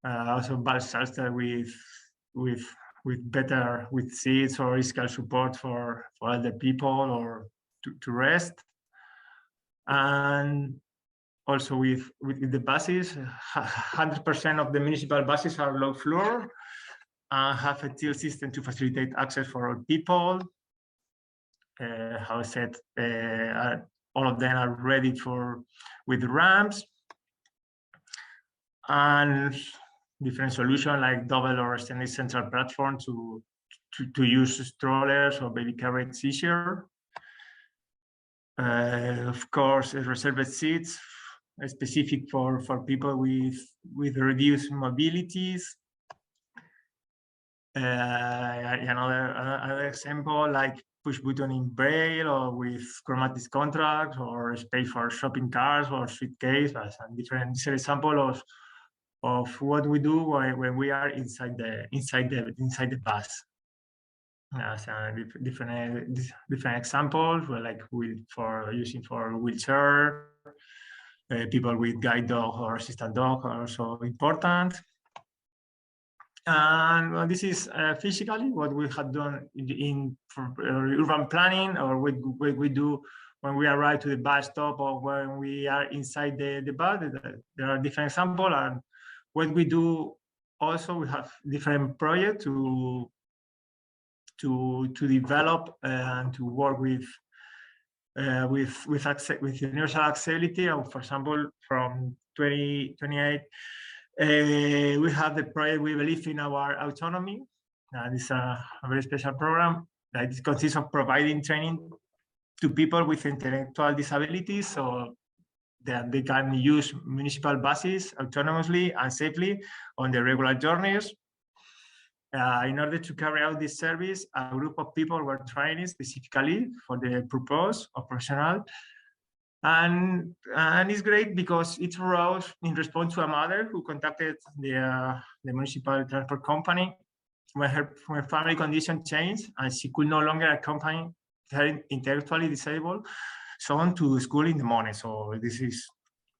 Also, bus shelter with seats or physical support for other people or to rest. And also with the buses, 100% of the municipal buses are low floor and have a till system to facilitate access for all people. How I said, all of them are ready with ramps, and different solutions like double or extended central platform to use strollers or baby carriages easier. Of course, reserved seats specific for people with reduced mobilities. Another example, like push button in braille, or with chromatic contracts, or space for shopping carts or suitcase, and different example of what we do when we are inside the bus. Different examples, like using for wheelchair, people with guide dog or assistant dog are also important. And this is physically what we have done in urban planning, or what we do when we arrive to the bus stop, or when we are inside the bus. There are different examples, and what we do also, we have different projects to develop and to work with universal accessibility. For example, from 2028, we have the project We Believe in Our Autonomy. This is a very special program that consists of providing training to people with intellectual disabilities, so that they can use municipal buses autonomously and safely on their regular journeys. In order to carry out this service, a group of people were trained specifically for the purpose of professional. And it's great because it arose in response to a mother who contacted the municipal transport company when her family condition changed and she could no longer accompany her intellectually disabled son to school in the morning. So this is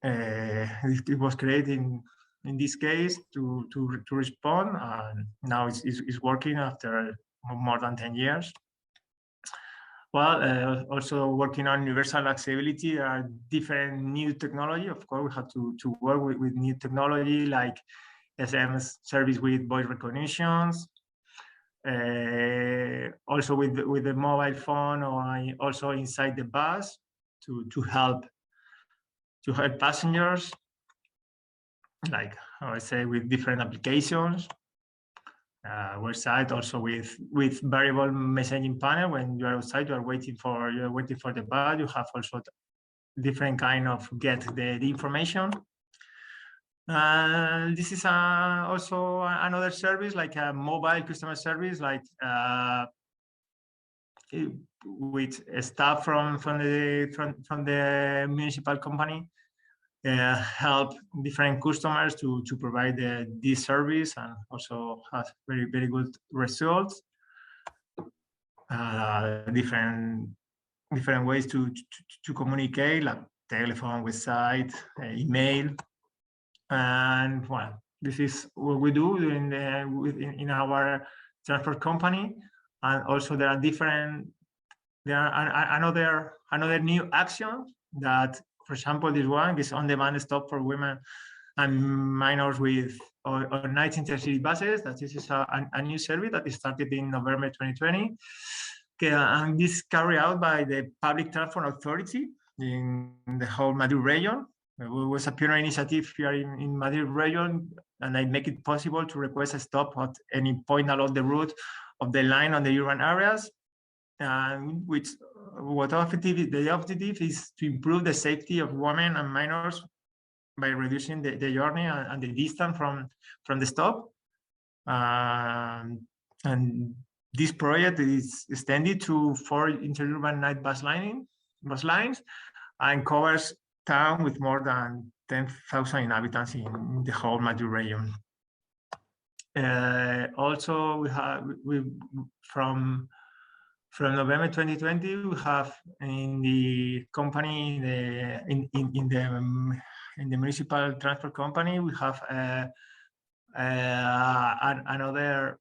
it was created in this case to respond, and now it's working after more than 10 years. Well, also working on universal accessibility, there are different new technology. Of course, we have to work with new technology like SMS service with voice recognitions, also with the mobile phone, or also inside the bus to help passengers, like I say, with different applications. Website also with variable messaging panel. When you are outside, you're waiting for the bus. You have also different kind of get the information. This is also another service, like a mobile customer service, like with staff from the municipal company help different customers to provide this service, and also has very, very good results. Different ways to communicate, like telephone, website, email. And well, this is what we do in our transport company. And also there are another new action that, for example, this one is on-demand stop for women and minors with or night intercity buses. That this is a new service that started in November 2020. Okay, and this is carried out by the Public Transport Authority in the whole Madrid region. It was a pioneer initiative here in Madrid region, and I make it possible to request a stop at any point along the route of the line on the urban areas. Which the objective is to improve the safety of women and minors by reducing the journey and the distance from the stop. And this project is extended to 4 interurban night bus lines and covers town with more than 10,000 inhabitants in the whole Madrid region. Also, we from November 2020, we have in the company, in the municipal transport company, we have another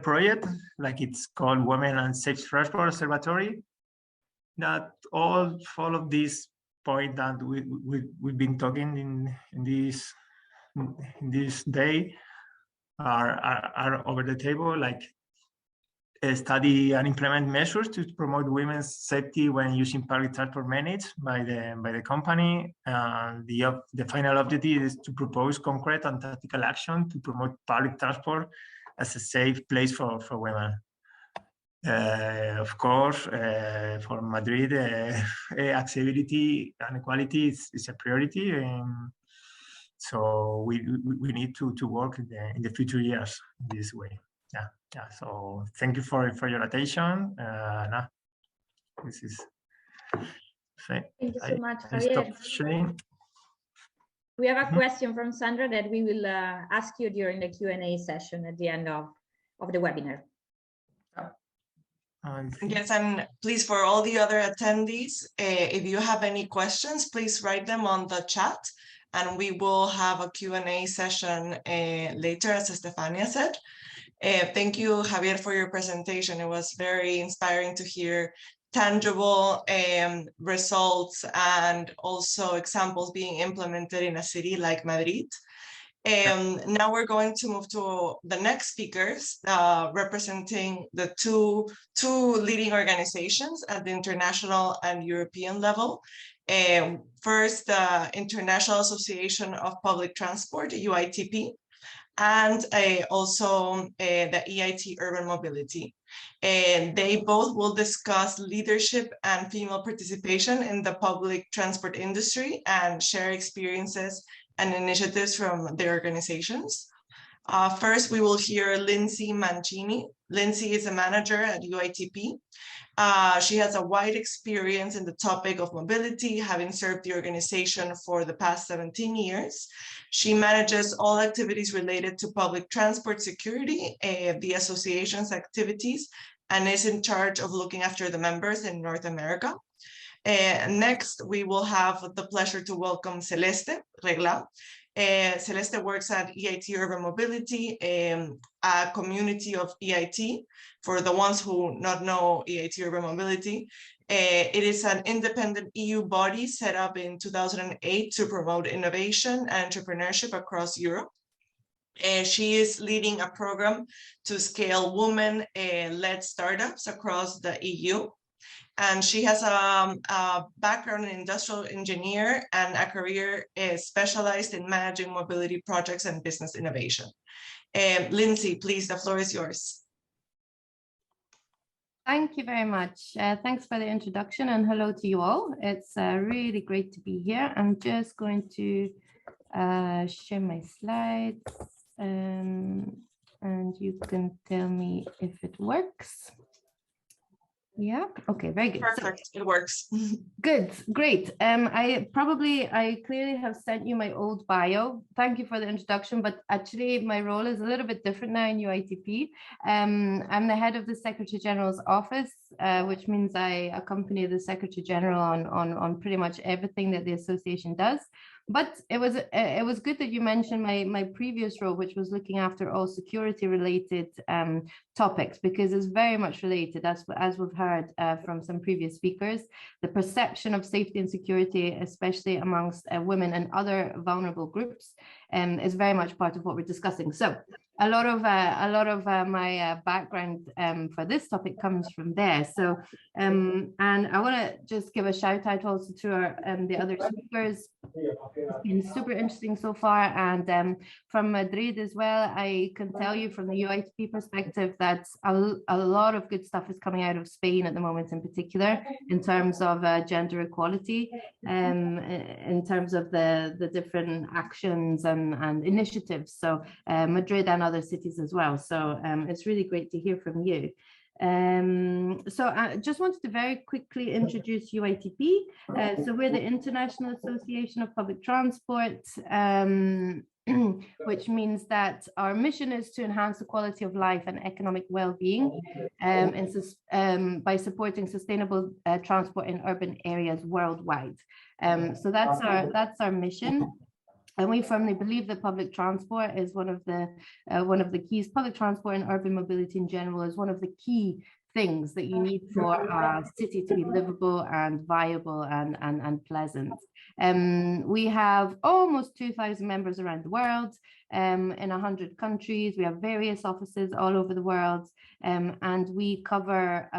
project, like it's called Women and Safe Transport Observatory. That all of these points that we've been talking in this day are over the table, like study and implement measures to promote women's safety when using public transport managed by the company. And the final objective is to propose concrete and tactical action to promote public transport as a safe place for women. Of course, for Madrid, accessibility and equality is a priority. So we need to work in the future years in this way. Yeah. So thank you for your attention. This is. Thank you so much, I Javier. stop sharing. We have a question from Sandra that we will ask you during the Q&A session at the end of the webinar. Yes, and please, for all the other attendees, if you have any questions, please write them on the chat, and we will have a Q&A session later, as Estefania said. Thank you, Javier, for your presentation. It was very inspiring to hear tangible results and also examples being implemented in a city like Madrid. Now we're going to move to the next speakers, representing the two leading organizations at the international and European level. First, the International Association of Public Transport, UITP, and also the EIT Urban Mobility. And they both will discuss leadership and female participation in the public transport industry and share experiences and initiatives from their organizations. First, we will hear Lindsay Manchini. Lindsay is a manager at UITP. She has a wide experience in the topic of mobility, having served the organization for the past 17 years. She manages all activities related to public transport security, the association's activities, and is in charge of looking after the members in North America. Next, we will have the pleasure to welcome Celeste Regla. Celeste works at EIT Urban Mobility, a community of EIT. For the ones who not know EIT Urban Mobility, it is an independent EU body set up in 2008 to promote innovation and entrepreneurship across Europe. She is leading a program to scale women-led startups across the EU. And she has a background in industrial engineer and a career specialized in managing mobility projects and business innovation. Lindsay, please, the floor is yours. Thank you very much. Thanks for the introduction and hello to you all. It's really great to be here. I'm just going to share my slides and you can tell me if it works. Yeah, okay, very good. Perfect, so, it works. Good, great. I clearly have sent you my old bio. Thank you for the introduction, but actually my role is a little bit different now in UITP. I'm the head of the Secretary General's office, which means I accompany the Secretary General on pretty much everything that the association does. But it was good that you mentioned my previous role, which was looking after all security related topics, because it's very much related, as we've heard from some previous speakers. The perception of safety and security, especially amongst women and other vulnerable groups, is very much part of what we're discussing. So a lot of my background for this topic comes from there. So and I want to just give a shout out also to our the other speakers. It's been super interesting so far, and from Madrid as well, I can tell you from the UITP perspective that a lot of good stuff is coming out of Spain at the moment, in particular in terms of gender equality, in terms of the different actions and initiatives. So Madrid and other cities as well. So it's really great to hear from you. So I just wanted to very quickly introduce UITP. So we're the International Association of Public Transport, which means that our mission is to enhance the quality of life and economic well-being by supporting sustainable transport in urban areas worldwide. So that's our mission. And we firmly believe that public transport is one of the keys. Public transport and urban mobility in general is one of the key things that you need for a city to be livable and viable and pleasant. We have almost 2,000 members around the world, in 100 countries. We have various offices all over the world, and we cover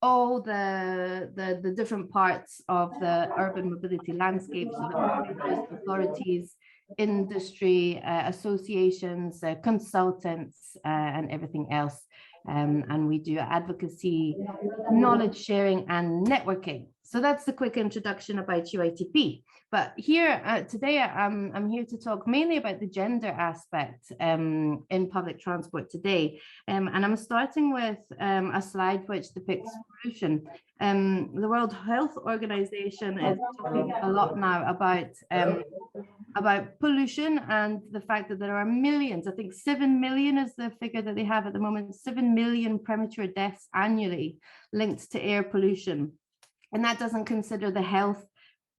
all the different parts of the urban mobility landscape, so the authorities, industry, associations, consultants, and everything else. And we do advocacy, knowledge sharing, and networking. So that's the quick introduction about UITP. But here today, I'm here to talk mainly about the gender aspect in public transport today. And I'm starting with a slide which depicts pollution. The World Health Organization is talking a lot now about pollution and the fact that there are millions, I think 7 million is the figure that they have at the moment, 7 million premature deaths annually linked to air pollution. And that doesn't consider the health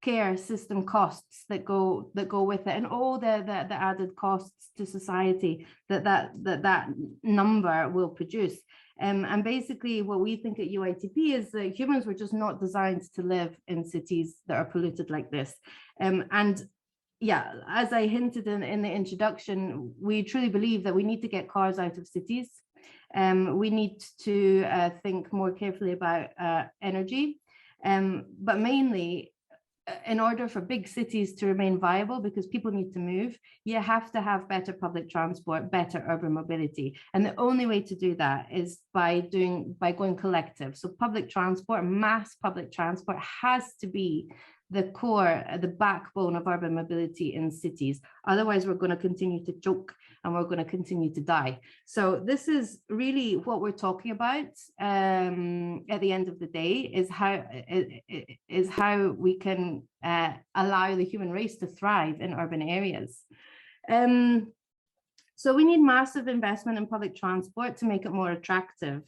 care system costs that go with it, and all the added costs to society that number will produce. And basically what we think at UITP is that humans were just not designed to live in cities that are polluted like this. And yeah, as I hinted in the introduction, we truly believe that we need to get cars out of cities. We need to think more carefully about energy, but mainly in order for big cities to remain viable, because people need to move, you have to have better public transport, better urban mobility. And the only way to do that is by going collective. So public transport, mass public transport, has to be the core, the backbone of urban mobility in cities. Otherwise, we're going to continue to choke and we're going to continue to die. So this is really what we're talking about at the end of the day, is how we can allow the human race to thrive in urban areas. So we need massive investment in public transport to make it more attractive.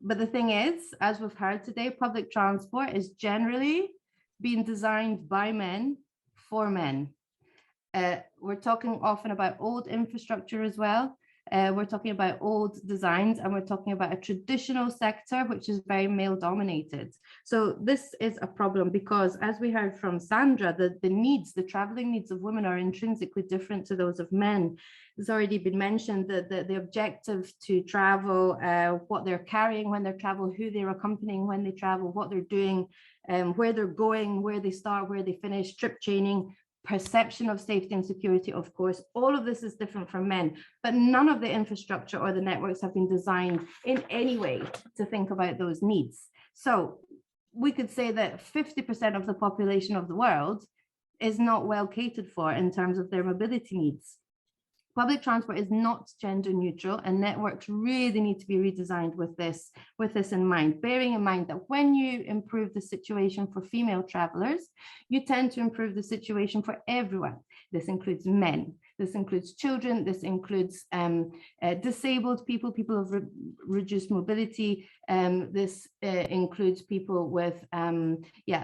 But the thing is, as we've heard today, public transport is generally being designed by men for men. We're talking often about old infrastructure as well. We're talking about old designs, and we're talking about a traditional sector, which is very male dominated. So this is a problem because, as we heard from Sandra, the traveling needs of women are intrinsically different to those of men. It's already been mentioned that the objective to travel, what they're carrying when they travel, who they're accompanying when they travel, what they're doing, where they're going, where they start, where they finish, trip chaining, perception of safety and security, of course, all of this is different from men, but none of the infrastructure or the networks have been designed in any way to think about those needs. So we could say that 50% of the population of the world is not well catered for in terms of their mobility needs. Public transport is not gender neutral, and networks really need to be redesigned with this in mind, bearing in mind that when you improve the situation for female travelers, you tend to improve the situation for everyone. This includes men, this includes children, this includes disabled people, people of reduced mobility. This includes people with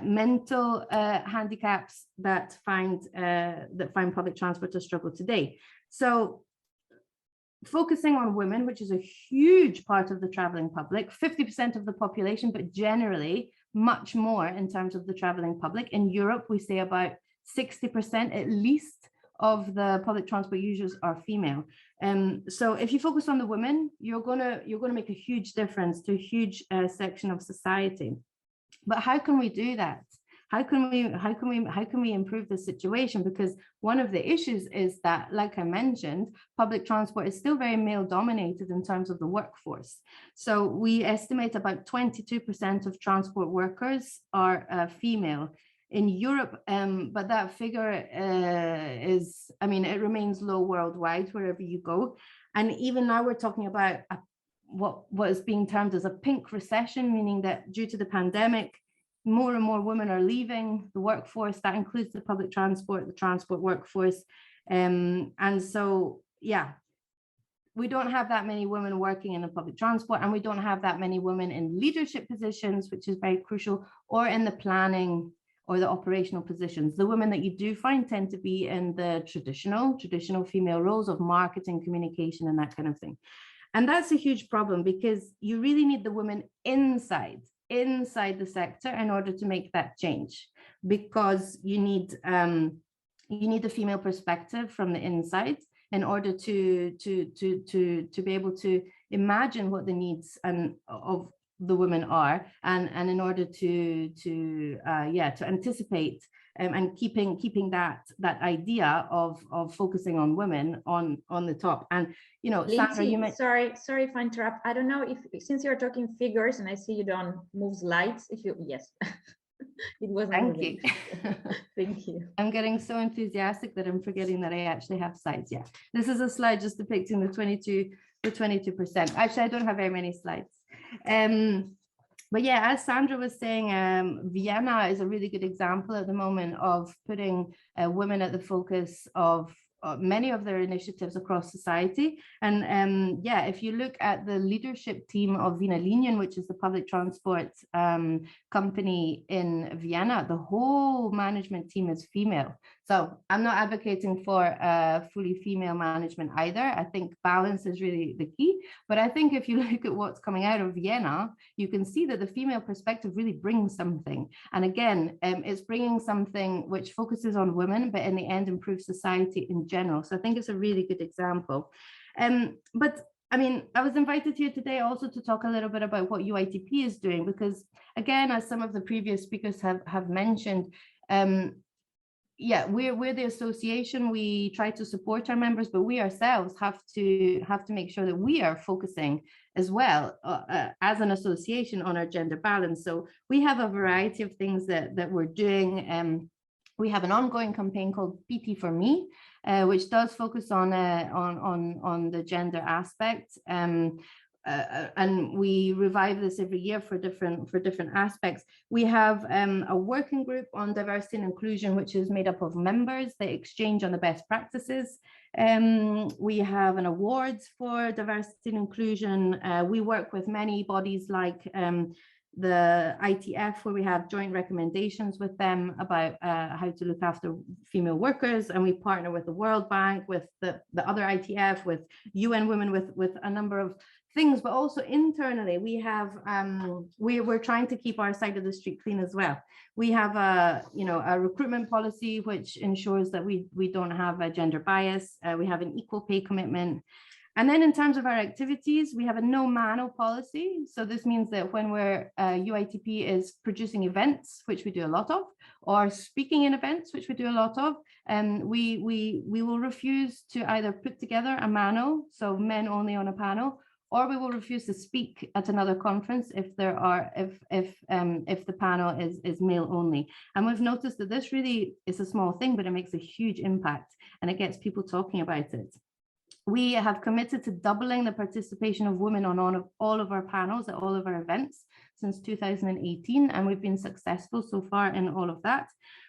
mental handicaps that find public transport a struggle today. So focusing on women, which is a huge part of the traveling public, 50% of the population, but generally much more in terms of the traveling public. In Europe, we say about 60% at least of the public transport users are female. So if you focus on the women, you're gonna make a huge difference to a huge section of society. But how can we do that? How can we improve the situation? Because one of the issues is that, like I mentioned, public transport is still very male dominated in terms of the workforce. So we estimate about 22% of transport workers are female in Europe, but that figure it remains low worldwide wherever you go. And even now we're talking about what is being termed as a pink recession, meaning that due to the pandemic, more and more women are leaving the workforce. That includes the public transport, the transport workforce. And so, yeah, we don't have that many women working in the public transport, and we don't have that many women in leadership positions, which is very crucial, or in the planning or the operational positions. The women that you do find tend to be in the traditional female roles of marketing, communication, and that kind of thing. And that's a huge problem because you really need the women inside the sector in order to make that change, because you need a female perspective from the inside in order to be able to imagine what the needs of the women are, and in order to anticipate and keeping that idea of focusing on women on the top. And Lindsay, Sandra, you may... sorry if I interrupt. I don't know if, since you're talking figures and I see you don't move slides, yes. It wasn't. Thank you. Thank you. I'm getting so enthusiastic that I'm forgetting that I actually have slides. Yeah, this is a slide just depicting the 22%. Actually, I don't have very many slides. But yeah, as Sandra was saying, Vienna is a really good example at the moment of putting women at the focus of many of their initiatives across society. And if you look at the leadership team of Wiener Linien, which is the public transport company in Vienna, the whole management team is female. So I'm not advocating for fully female management either. I think balance is really the key. But I think if you look at what's coming out of Vienna, you can see that the female perspective really brings something. And again, it's bringing something which focuses on women, but in the end improves society in general. So I think it's a really good example. But I mean, I was invited here today also to talk a little bit about what UITP is doing, because again, as some of the previous speakers have mentioned, yeah, we're the association. We try to support our members, but we ourselves have to make sure that we are focusing as well as an association on our gender balance. So we have a variety of things that we're doing. We have an ongoing campaign called PT for Me, which does focus on the gender aspect. And we revive this every year for different aspects. We have a working group on diversity and inclusion, which is made up of members. They exchange on the best practices. We have an awards for diversity and inclusion. We work with many bodies like the ITF, where we have joint recommendations with them about how to look after female workers, and we partner with the World Bank, with the other ITF, with UN Women, with a number of things, but also internally we have we're trying to keep our side of the street clean as well. We have a recruitment policy which ensures that we don't have a gender bias. We have an equal pay commitment. And then in terms of our activities, we have a no mano policy. So this means that when UITP is producing events, which we do a lot of, or speaking in events, which we do a lot of, we will refuse to either put together a mano, so men only on a panel, or we will refuse to speak at another conference if the panel is male only. And we've noticed that this really is a small thing, but it makes a huge impact and it gets people talking about it. We have committed to doubling the participation of women on all of our panels at all of our events since 2018, and we've been successful so far in all of that.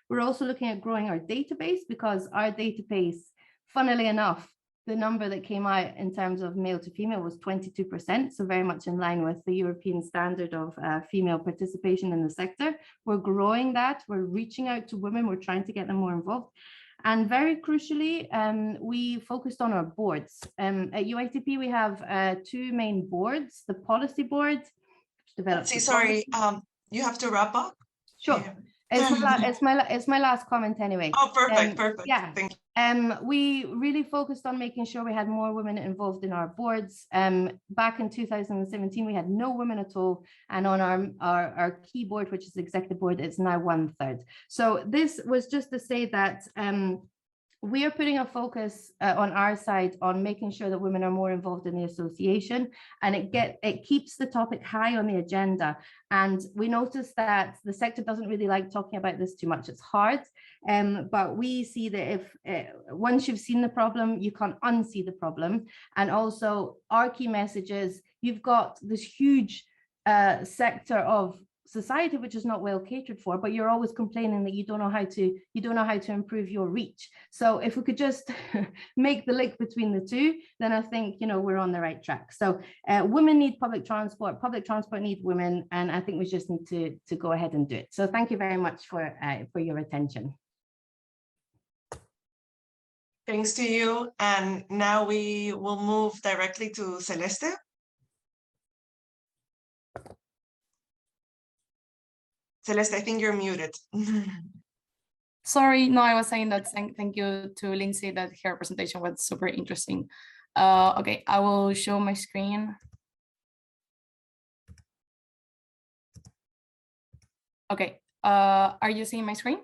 We're also looking at growing our database, because our database, funnily enough, the number that came out in terms of male to female was 22%, so very much in line with the European standard of female participation in the sector. We're growing that, we're reaching out to women, we're trying to get them more involved. And very crucially, we focused on our boards. At UITP, we have two main boards, the policy board. Sorry, you have to wrap up? Sure. Yeah. It's my last comment anyway. Oh, perfect. Yeah. Thank you. We really focused on making sure we had more women involved in our boards. Back in 2017, we had no women at all. And on our key board, which is the executive board, it's now 1/3. So this was just to say that we are putting a focus on our side on making sure that women are more involved in the association, and it keeps the topic high on the agenda. And we noticed that the sector doesn't really like talking about this too much. It's hard, but we see that if once you've seen the problem, you can't unsee the problem. And also our key message is, you've got this huge sector of society which is not well catered for, but you're always complaining that you don't know how to improve your reach. So if we could just make the link between the two, then I think we're on the right track. So women need public transport need women, and I think we just need to go ahead and do it. So thank you very much for your attention. Thanks to you. And now we will move directly to Celeste. Celeste, I think you're muted. Sorry, no, I was saying that thank you to Lindsay, that her presentation was super interesting. Okay, I will show my screen. Okay, are you seeing my screen?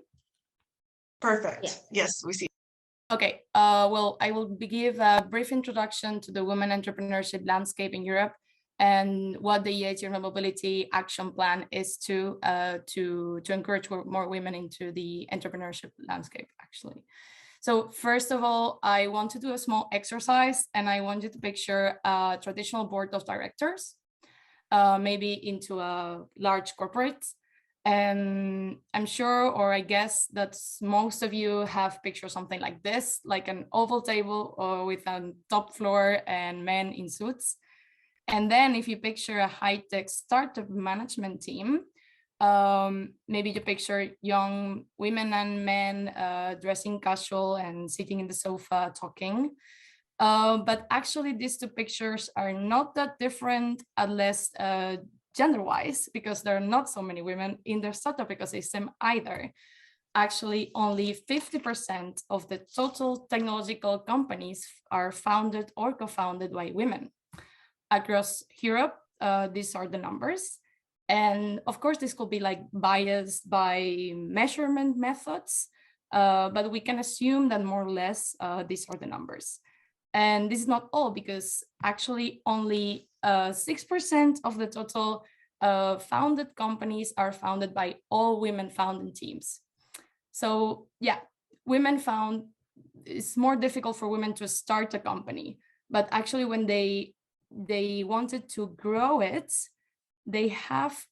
Perfect. Yes, we see. Okay, well, I will give a brief introduction to the women entrepreneurship landscape in Europe and what the EIT Mobility Action Plan is to encourage more women into the entrepreneurship landscape, actually. So first of all, I want to do a small exercise, and I want you to picture a traditional board of directors, maybe into a large corporate. And I'm sure, or I guess that most of you have pictured something like this, like an oval table or with a top floor and men in suits. And then if you picture a high-tech startup management team, maybe you picture young women and men dressing casual and sitting in the sofa talking. But actually these two pictures are not that different, unless gender-wise, because there are not so many women in the startup ecosystem either. Actually, only 50% of the total technological companies are founded or co-founded by women. Across Europe, these are the numbers. And of course, this could be like biased by measurement methods. but we can assume that more or less these are the numbers. And this is not all, because actually only 6% of the total founded companies are founded by all women founding teams. So yeah, women found it's more difficult for women to start a company, but actually when they wanted to grow it, they have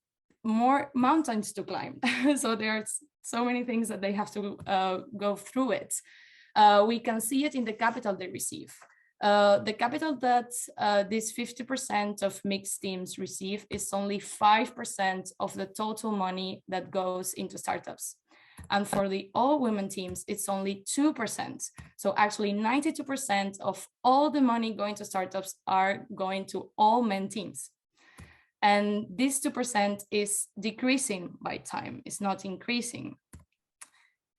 more mountains to climb. So there's so many things that they have to go through it. We can see it in the capital they receive. The capital that these 50% of mixed teams receive is only 5% of the total money that goes into startups. And for the all women teams, it's only 2%. So actually 92% of all the money going to startups are going to all men teams. And this 2% is decreasing by time, it's not increasing.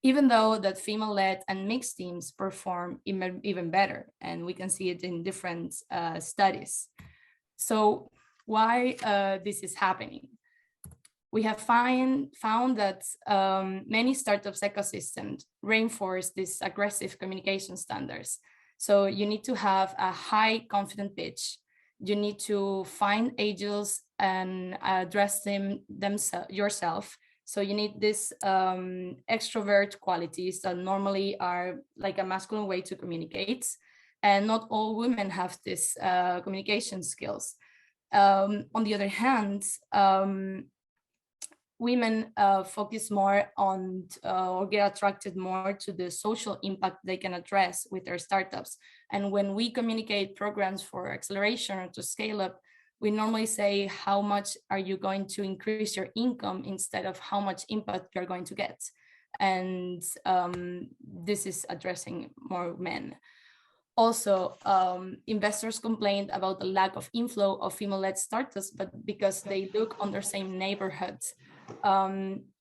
Even though that female-led and mixed teams perform even better, and we can see it in different studies. So why this is happening? We have found that many startups ecosystems reinforce these aggressive communication standards. So you need to have a high confident pitch. You need to find angels and address them yourself. So you need these extrovert qualities that normally are like a masculine way to communicate. And not all women have this communication skills. On the other hand, women focus more on or get attracted more to the social impact they can address with their startups. And when we communicate programs for acceleration or to scale up, we normally say how much are you going to increase your income instead of how much impact you're going to get. And this is addressing more men. Also, investors complained about the lack of inflow of female-led startups, but because they look on their same neighborhoods.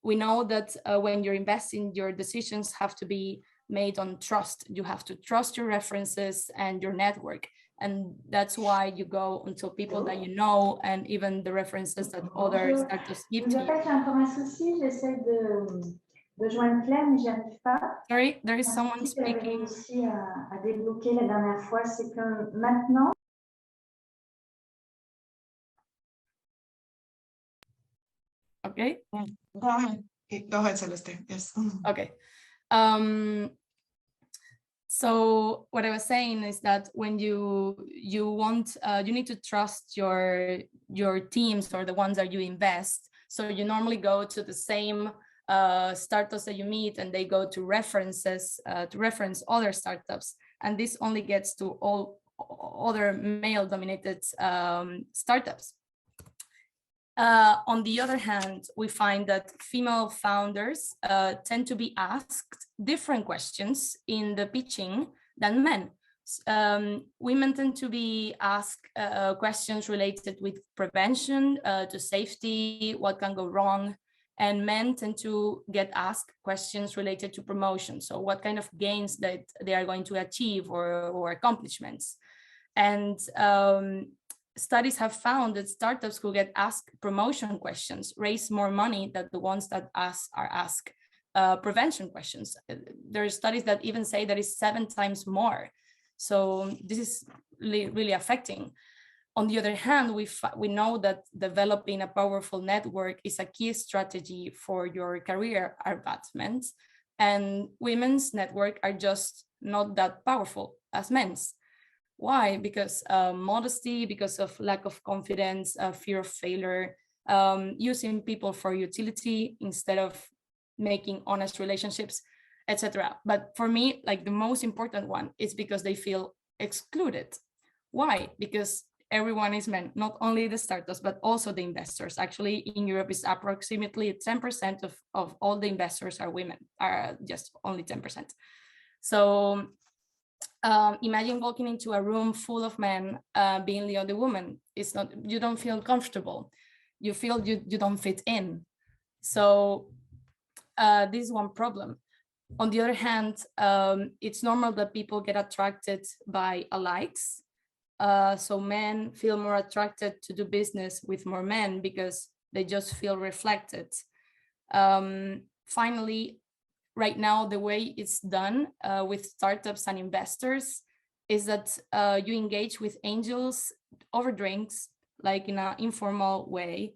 We know that when you're investing, your decisions have to be made on trust. You have to trust your references and your network. And that's why you go until people that you know, and even the references that other startups give to you. Sorry, there is someone speaking. Okay. Go ahead. Go ahead, Celeste. Yes. Okay. So what I was saying is that when you need to trust your teams or the ones that you invest. So you normally go to the same startups that you meet, and they go to references to reference other startups, and this only gets to all other male-dominated startups. On the other hand, we find that female founders tend to be asked different questions in the pitching than men. Women tend to be asked questions related with prevention, to safety, what can go wrong, and men tend to get asked questions related to promotion. So what kind of gains that they are going to achieve or accomplishments. And studies have found that startups who get asked promotion questions raise more money than the ones that are asked prevention questions. There are studies that even say that it's 7 times more. So this is really affecting. On the other hand, we know that developing a powerful network is a key strategy for your career advancement, and women's network are just not that powerful as men's. Why? Because modesty, because of lack of confidence, fear of failure, using people for utility instead of making honest relationships, etc. But for me, like the most important one is because they feel excluded. Why? Because everyone is men, not only the startups, but also the investors. Actually, in Europe, it's approximately 10% of all the investors are women, are just only 10%. So imagine walking into a room full of men, being the only woman. It's not, you don't feel comfortable. You feel you don't fit in. So this is one problem. On the other hand, it's normal that people get attracted by alikes. So men feel more attracted to do business with more men because they just feel reflected. Finally, right now, the way it's done with startups and investors is that you engage with angels over drinks, like in an informal way.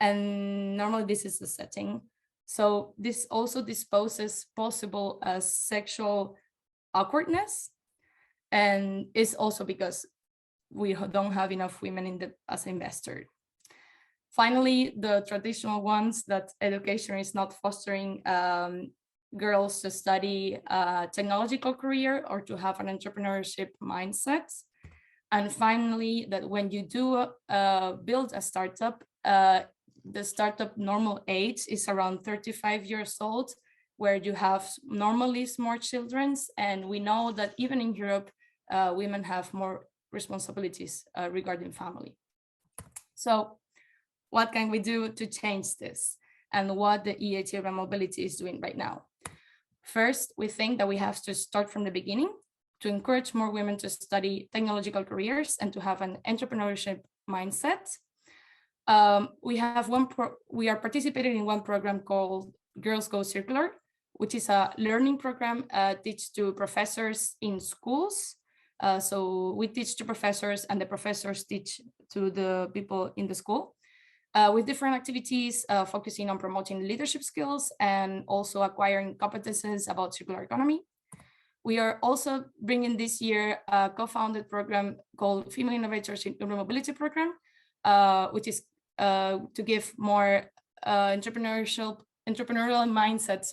And normally this is the setting. So this also disposes possible sexual awkwardness. And it's also because we don't have enough women as investors. Finally, the traditional ones that education is not fostering girls to study a technological career or to have an entrepreneurship mindset. And finally, that when you do build a startup, the startup normal age is around 35 years old, where you have normally more children. And we know that even in Europe, women have more responsibilities regarding family. So what can we do to change this? And what the EIT Urban Mobility is doing right now? First, we think that we have to start from the beginning to encourage more women to study technological careers and to have an entrepreneurship mindset. We are participating in one program called Girls Go Circular, which is a learning program teach to professors in schools. So we teach to professors and the professors teach to the people in the school. With different activities focusing on promoting leadership skills and also acquiring competences about circular economy. We are also bringing this year a co-founded program called Female Innovators in Urban Mobility Program, which is to give more entrepreneurial mindset,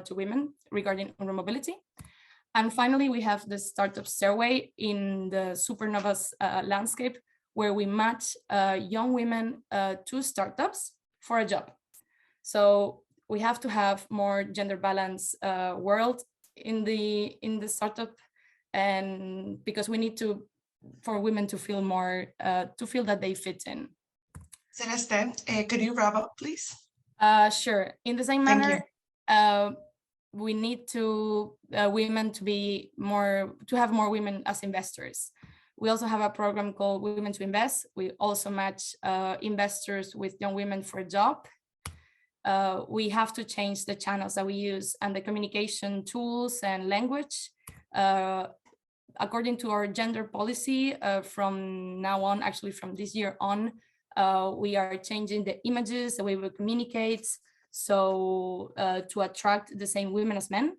to women regarding urban mobility. And finally, we have the Startup Stairway in the Supernovas landscape, where we match young women to startups for a job. So we have to have more gender balance world in the startup, and because we need for women to feel more to feel that they fit in. Celeste, could you wrap up, please? Sure. In the same manner, we need women to have more women as investors. We also have a program called Women to Invest. We also match investors with young women for a job. We have to change the channels that we use and the communication tools and language. According to our gender policy, from now on, actually from this year on, we are changing the images, the way we communicate, so to attract the same women as men.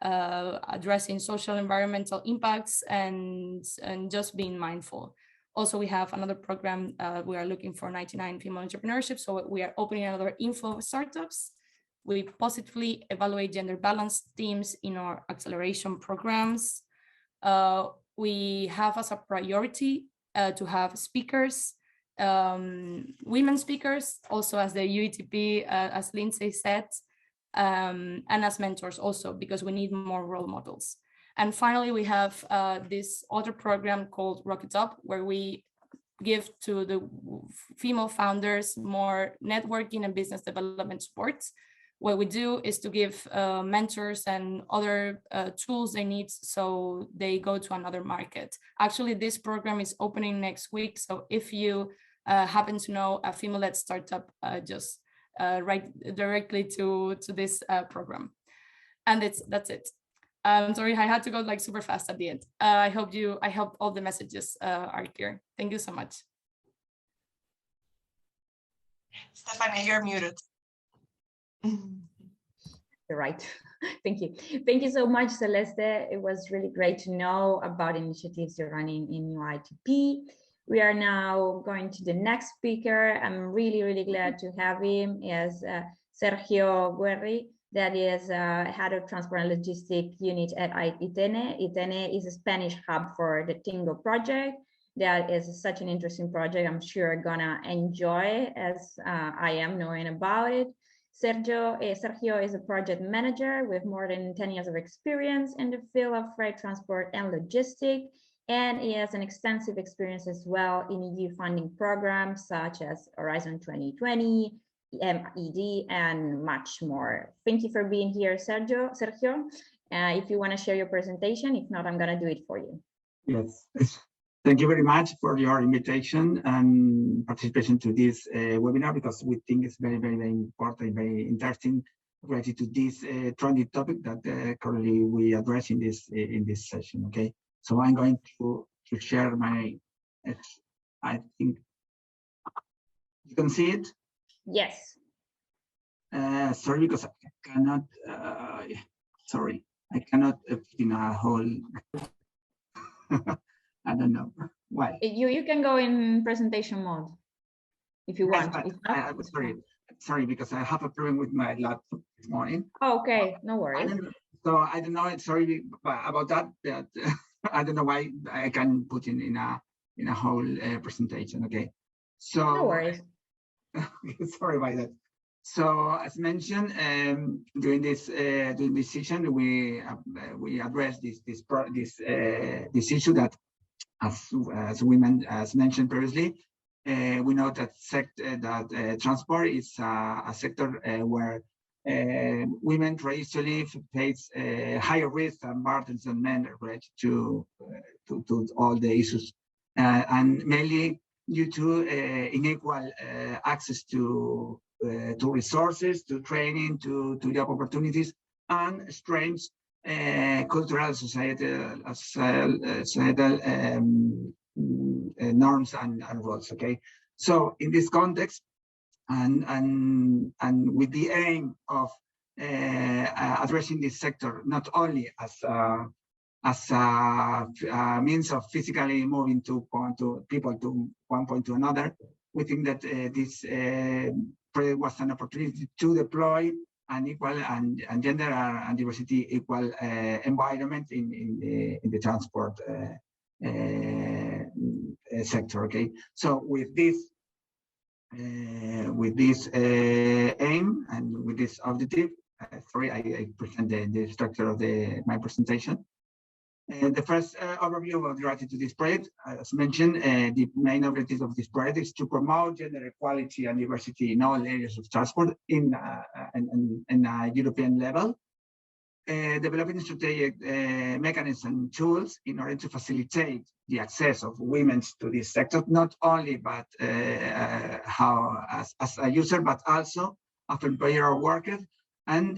Addressing social environmental impacts and just being mindful. Also, we have another program. We are looking for 99 female entrepreneurship. So we are opening another info of startups. We positively evaluate gender balance teams in our acceleration programs. We have as a priority to have speakers, women speakers, also as the Uitp, as Lindsay said, and as mentors also, because we need more role models. And finally, we have this other program called Rocket Up, where we give to the female founders more networking and business development support. What we do is to give mentors and other tools they need so they go to another market. Actually, this program is opening next week. So if you happen to know a female-led startup, just write directly to this program. And that's it. I'm sorry, I had to go like super fast at the end. I hope all the messages are clear. Thank you so much. Stephanie, you're muted. You're right. Thank you. Thank you so much, Celeste. It was really great to know about initiatives you're running in Uitp. We are now going to the next speaker. I'm really, really glad to have him as Sergio Guerri, that is Head of Transport and Logistics Unit at ITENE. ITENE is a Spanish hub for the Tingo project. That is such an interesting project. I'm sure you're gonna enjoy as I am knowing about it. Sergio is a project manager with more than 10 years of experience in the field of freight transport and logistics. And he has an extensive experience as well in EU funding programs such as Horizon 2020, MED, and much more. Thank you for being here, Sergio. If you want to share your presentation, if not, I'm going to do it for you. Yes, thank you very much for your invitation and participation to this webinar, because we think it's very, very, very important, very interesting related to this trending topic that currently we address in this session. Okay, so I'm going to share my. I think you can see it. Yes. Sorry, because I cannot. Sorry, I cannot put in a whole. I don't know why. You can go in presentation mode if you want. If not, sorry, because I have a problem with my laptop this morning. Oh, okay, no worries. I don't know. Sorry about that. But I don't know why I can put in a whole presentation. Okay, so no worries. Sorry about that. So as mentioned, during this session, we address this issue that, as mentioned previously, we know that transport is a sector where women traditionally face higher risks and burdens than men related to all the issues, and mainly due to unequal access to resources, to training, to job opportunities, and strange cultural societal norms and roles. Okay, so in this context, and with the aim of addressing this sector not only as a means of physically moving people to one point to another, we think that this project was an opportunity to deploy an equal and gender and diversity equal environment in the transport sector. Okay, so with this aim and with this objective, sorry, I present the structure of my presentation. The first overview was related to this project. As mentioned, the main objective of this project is to promote gender equality and diversity in all areas of transport in a European level, developing strategic mechanisms and tools in order to facilitate the access of women to this sector, not only but as a user, but also as employer or worker, and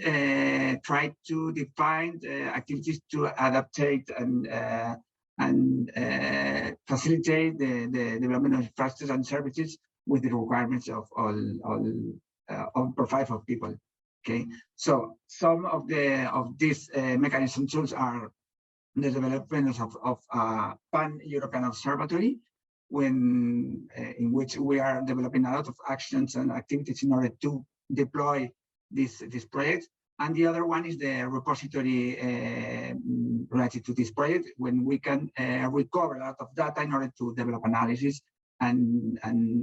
try to define activities to adaptate and facilitate the development of infrastructure and services with the requirements of all profile of people. Okay, so some of these mechanism tools are the development of a pan-European observatory, in which we are developing a lot of actions and activities in order to deploy this project. And the other one is the repository related to this project, when we can recover a lot of data in order to develop analysis and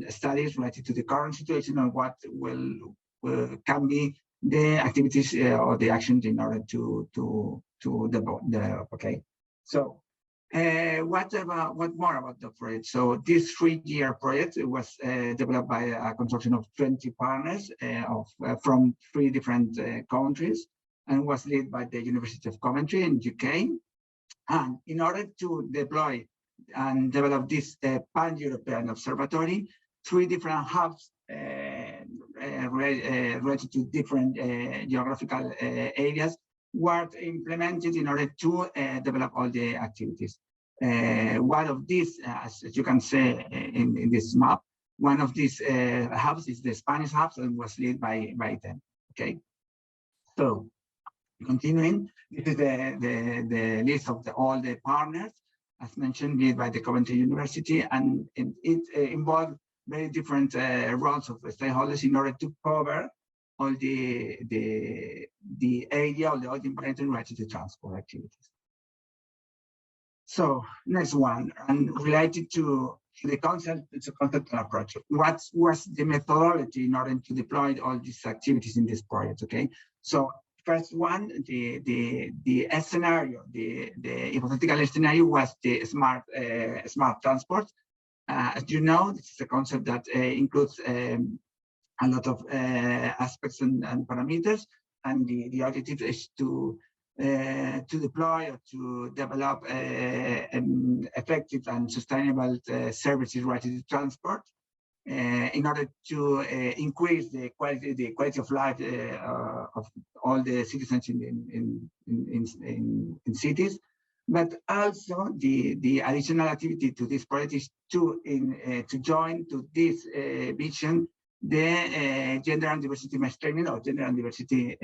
studies related to the current situation and what can be the activities or the actions in order to develop. Okay, so what more about the project? So this 3-year project was developed by a consortium of 20 partners from 3 different countries, and was led by the University of Coventry in UK. And in order to deploy and develop this pan-European observatory, 3 different hubs related to different geographical areas were implemented in order to develop all the activities. One of these, as you can see in this map, one of these hubs is the Spanish hub, and was led by them. Okay, so continuing, this is the list of all the partners, as mentioned, led by the Coventry University, and it involved very different roles of stakeholders in order to cover all the area, all the information related to transport activities. So next one, and related to the concept, it's a concept approach. What was the methodology in order to deploy all these activities in this project? Okay, so first one, the scenario, the hypothetical scenario was the smart transport. As you know, this is a concept that includes a lot of aspects and parameters, and the objective is to deploy or to develop effective and sustainable services related to transport, in order to increase the quality of life of all the citizens in cities. But also the additional activity to this project is to join to this vision the gender and diversity mainstreaming or gender and diversity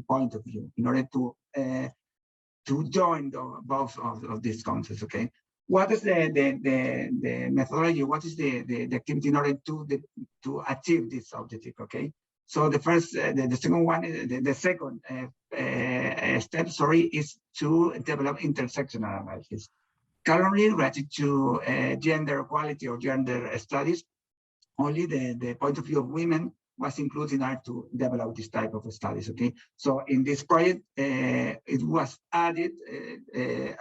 point of view, in order to join both of these concepts. Okay, what is the methodology? What is the activity in order to achieve this objective? Okay, so the second one, the second step, sorry, is to develop intersectional analysis. Currently, related to gender equality or gender studies, only the point of view of women was included in order to develop this type of studies. Okay, so in this project, it was added, they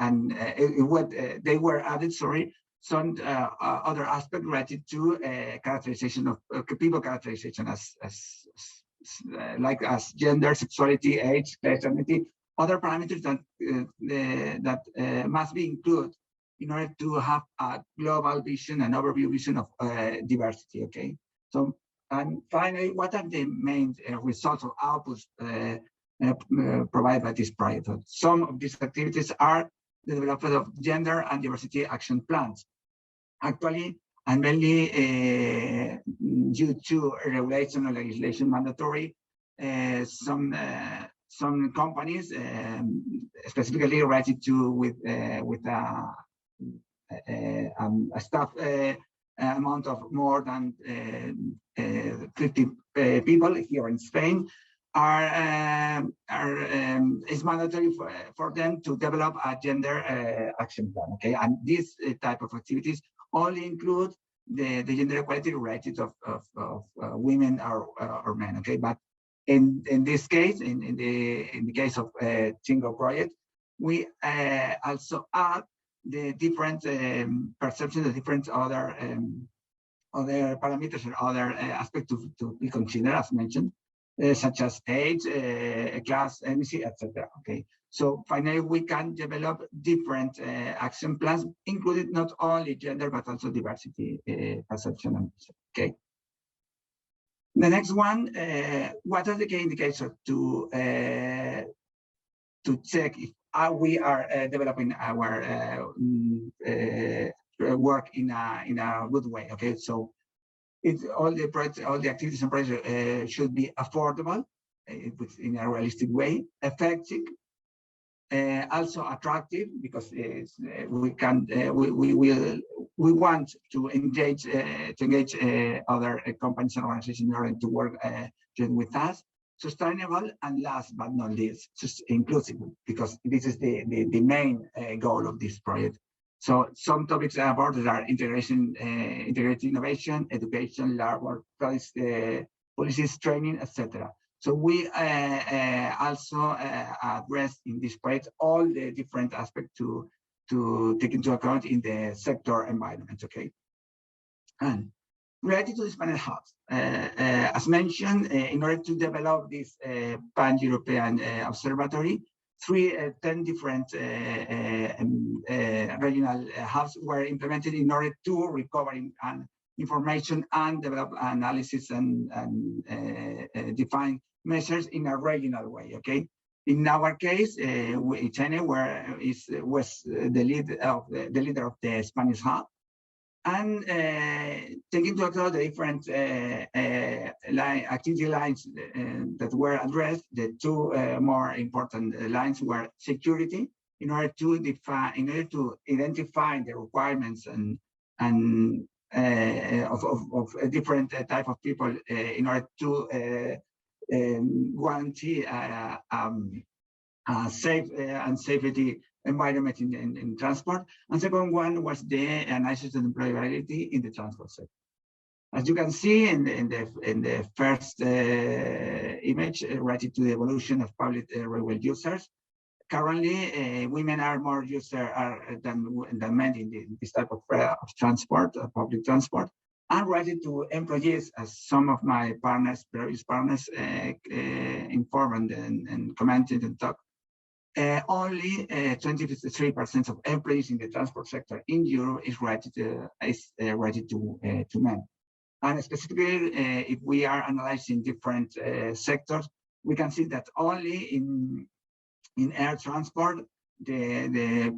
were added, sorry, some other aspect related to characterization of people characterization as gender, sexuality, age, class, ethnicity, other parameters that must be included in order to have a global vision and overview vision of diversity. Okay, so and finally, what are the main results or outputs provided by this project? Some of these activities are the development of gender and diversity action plans. Actually, and mainly due to regulation or legislation mandatory, some companies, specifically related to with a staff amount of more than 50 people here in Spain, is mandatory for them to develop a gender action plan. Okay, and this type of activities only include the gender equality related of women or men. Okay, but in this case, in the case of Chingo project, we also add the different perceptions, the different other parameters and other aspects to be considered, as mentioned, such as age, class, ethnicity, etc. Okay, so finally we can develop different action plans, including not only gender but also diversity perception. Okay. The next one, what are the key indicators to check if we are developing our work in a good way? Okay, so all the activities and projects should be affordable in a realistic way, effective, also attractive, because we want to engage other companies and organizations in order to work with us. Sustainable, and last but not least, inclusive, because this is the main goal of this project. So some topics aborded are integrated innovation, education, labor, policies, training, etc. So we also address in this project all the different aspects to take into account in the sector environment. Okay, and related to the Spanish hubs, as mentioned, in order to develop this pan-European observatory, 10 different regional hubs were implemented in order to recover information and develop analysis and define measures in a regional way. Okay, in our case, China was the leader of the Spanish hub. And taking into account the different activity lines that were addressed, the two more important lines were security, in order to identify the requirements and of a different type of people in order to guarantee a safe and safety environment in transport. And second one was the analysis of employability in the transport sector. As you can see in the first image related to the evolution of public railway users, currently various are more users than men in this type of transport, public transport. And related to employees, as some of my previous partners informed and commented and talked, only 23% of employees in the transport sector in Europe is rated to men. And specifically, if we are analyzing different sectors, we can see that only in air transport, the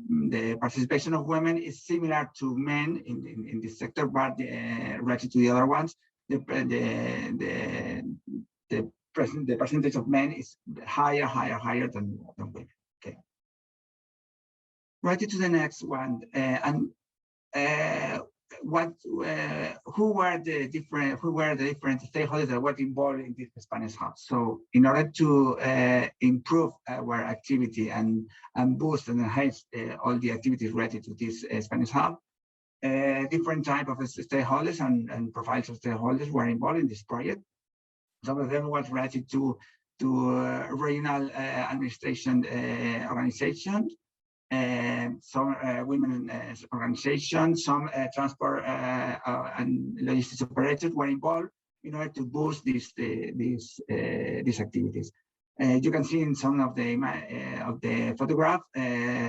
participation of women is similar to men in this sector, but related to the other ones, the percentage of men is higher than women. Okay. Right to the next one, who were the different stakeholders that were involved in this Spanish hub? So in order to improve our activity and boost and enhance all the activities related to this Spanish hub, different type of stakeholders and profiles of stakeholders were involved in this project. Some of them was related to regional administration organizations, some women organizations, some transport and logistics operators were involved in order to boost these activities. You can see in some of the photograph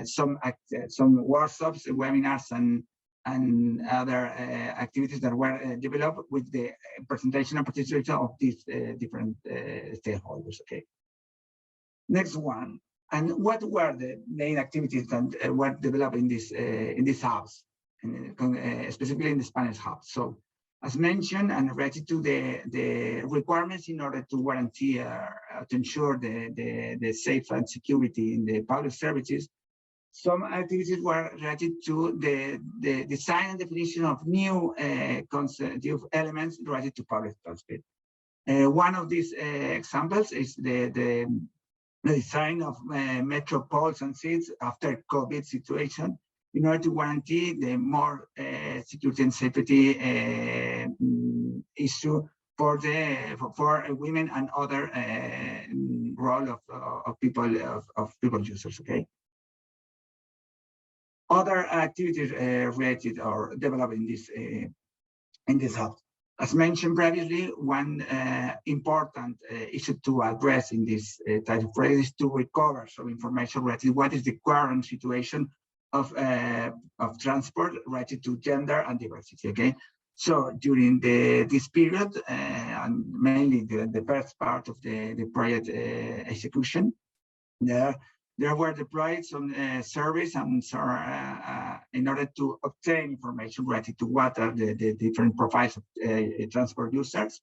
some workshops, webinars, and other activities that were developed with the presentation and participation of these different stakeholders. Okay. Next one. And what were the main activities that were developed in these hubs, specifically in the Spanish hub? So, as mentioned, and related to the requirements in order to guarantee to ensure the safe and security in the public services, some activities were related to the design and definition of new constitutive elements related to public transport. One of these examples is the design of metro poles and seats after COVID situation in order to guarantee the more security and safety issue for women and other role of people users. Okay. Other activities related or developed in this hub. As mentioned previously, one important issue to address in this type of project is to recover some information related to what is the current situation of transport related to gender and diversity. Okay, so during this period, and mainly the first part of the project execution, there were deployed some surveys and in order to obtain information related to what are the different profiles of transport users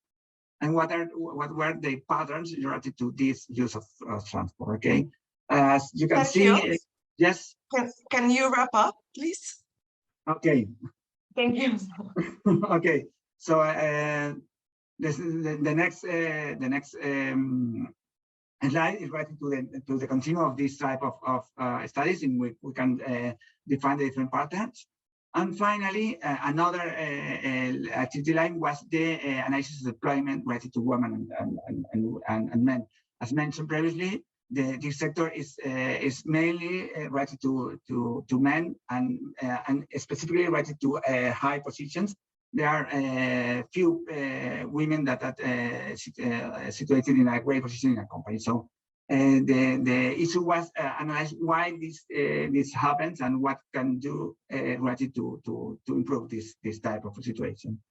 and what were the patterns related to this use of transport. Okay, as you can see, yes. Can you wrap up, please? Okay. Thank you. Okay, so the next slide is related to the continuum of this type of studies in which we can define the different patterns. And finally, another activity line was the analysis of deployment related to women and men. As mentioned previously, this sector is mainly related to men and specifically related to high positions. There are few women that are situated in a great position in a company. So the issue was analyze why this happens and what can do related to improve this type of situation.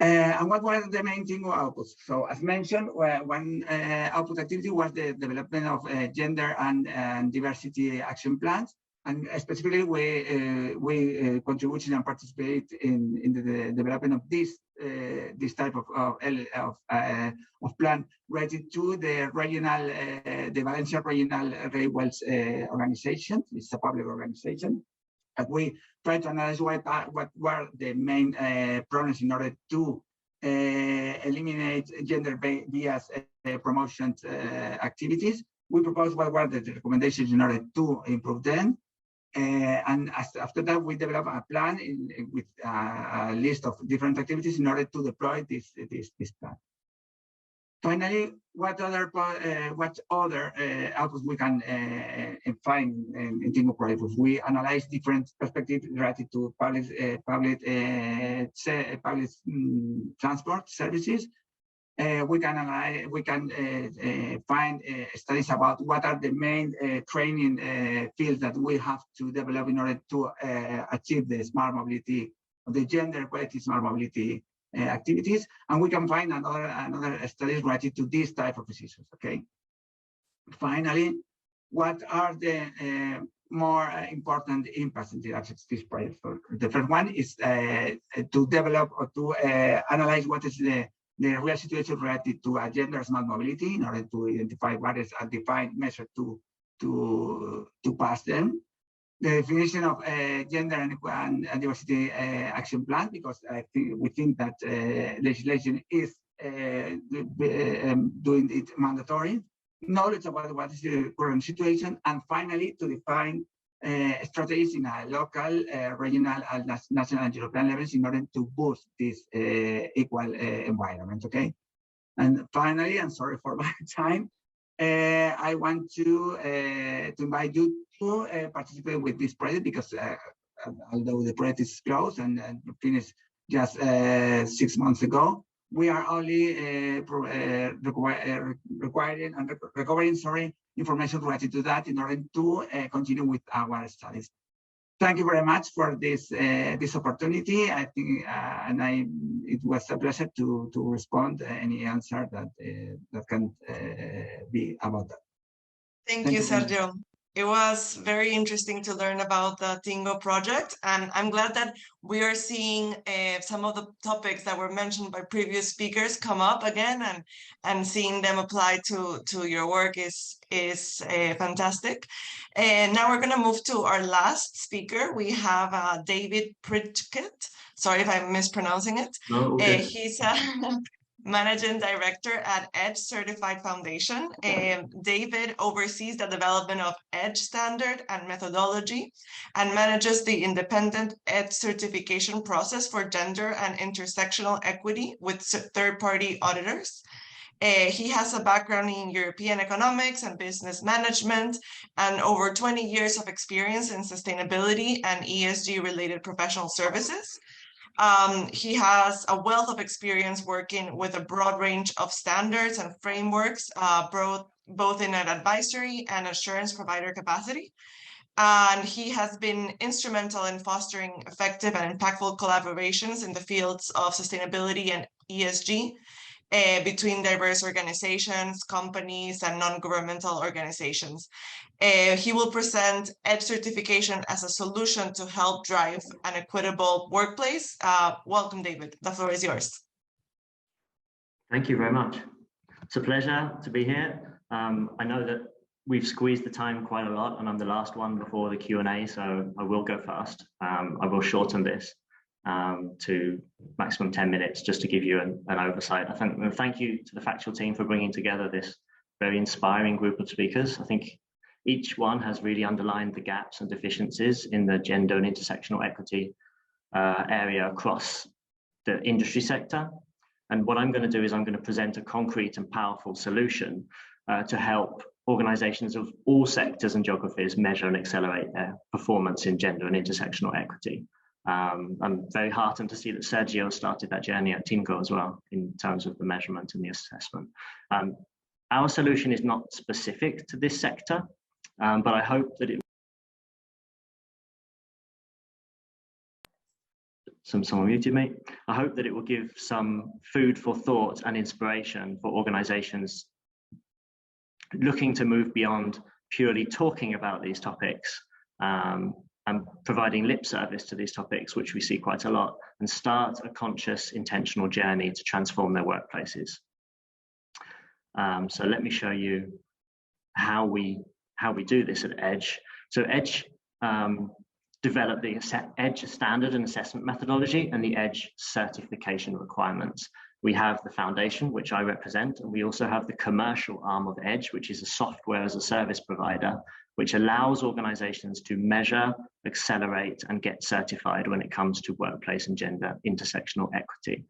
And what were the main thing outputs? So as mentioned, one output activity was the development of gender and diversity action plans. And specifically, we contributed and participate in the development of this type of plan related to the regional, the Valencia Regional Railways organization. It's a public organization. And we try to analyze what were the main problems in order to eliminate gender-biased promotion activities. We proposed what were the recommendations in order to improve them. And after that, we developed a plan with a list of different activities in order to deploy this plan. Finally, what other outputs we can find in Tingo projects? We analyze different perspectives related to public transport services. We can find studies about what are the main training fields that we have to develop in order to achieve the smart mobility, the gender equality smart mobility activities, and we can find another studies related to this type of issues. Okay. Finally, what are the more important impacts in the this project? So the first one is to develop or to analyze what is the real situation related to gender smart mobility in order to identify what is a defined measure to pass them. The definition of gender and diversity action plan, because we think that legislation is doing it mandatory. Knowledge about what is the current situation, and finally to define strategies in a local, regional, national, and European levels in order to boost this equal environment. Okay, and finally, I'm sorry for my time. I want to invite you to participate with this project because although the project is closed and finished just 6 months ago, we are only recovering information related to that in order to continue with our studies. Thank you very much for this this opportunity. I think it was a pleasure to respond any answer that that can be about that. Thank you, Sergio. It was very interesting to learn about the Tingo project, and I'm glad that we are seeing some of the topics that were mentioned by previous speakers come up again, and seeing them apply to your work is fantastic. And now we're going to move to our last speaker. We have David Pritchkin. Sorry if I'm mispronouncing it. No, okay. He's Managing Director at EDGE Certified Foundation. David oversees the development of EDGE standard and methodology and manages the independent EDGE certification process for gender and intersectional equity with third-party auditors. He has a background in European economics and business management and over 20 years of experience in sustainability and ESG-related professional services. He has a wealth of experience working with a broad range of standards and frameworks, both in an advisory and assurance provider capacity. And he has been instrumental in fostering effective and impactful collaborations in the fields of sustainability and ESG between diverse organizations, companies, and non-governmental organizations. He will present EDGE certification as a solution to help drive an equitable workplace. Welcome, David. The floor is yours. Thank you very much. It's a pleasure to be here. I know that we've squeezed the time quite a lot, and I'm the last one before the Q&A, so I will go fast. I will shorten this to maximum 10 minutes just to give you an oversight. Thank you to the Factual team for bringing together this very inspiring group of speakers. I think each one has really underlined the gaps and deficiencies in the gender and intersectional equity area across the industry sector. And what I'm going to do is I'm going to present a concrete and powerful solution to help organizations of all sectors and geographies measure and accelerate their performance in gender and intersectional equity. I'm very heartened to see that Sergio started that journey at Tingo as well in terms of the measurement and the assessment. Our solution is not specific to this sector, but I hope that someone muted me. I hope that it will give some food for thought and inspiration for organizations looking to move beyond purely talking about these topics and providing lip service to these topics, which we see quite a lot, and start a conscious, intentional journey to transform their workplaces. So let me show you how we do this at EDGE. So EDGE developed the EDGE standard and assessment methodology and the EDGE certification requirements. We have the foundation, which I represent, and we also have the commercial arm of EDGE, which is a software as a service provider, which allows organizations to measure, accelerate, and get certified when it comes to workplace and gender intersectional equity.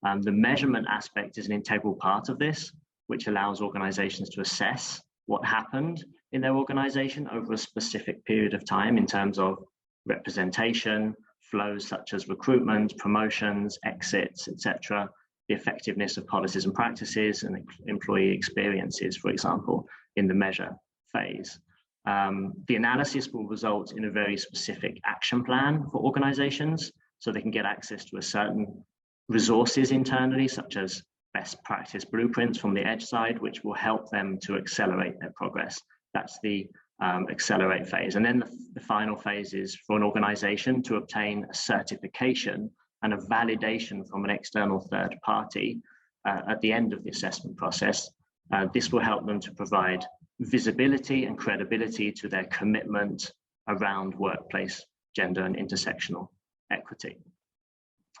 The measurement aspect is an integral part of this, which allows organizations to assess what happened in their organization over a specific period of time in terms of representation, flows such as recruitment, promotions, exits, etc., the effectiveness of policies and practices, and employee experiences, for example, in the measure phase. The analysis will result in a very specific action plan for organizations, so they can get access to a certain resources internally, such as best practice blueprints from the Edge side, which will help them to accelerate their progress. That's the accelerate phase. And then the final phase is for an organization to obtain a certification and a validation from an external third party at the end of the assessment process. This will help them to provide visibility and credibility to their commitment around workplace, gender and intersectional equity.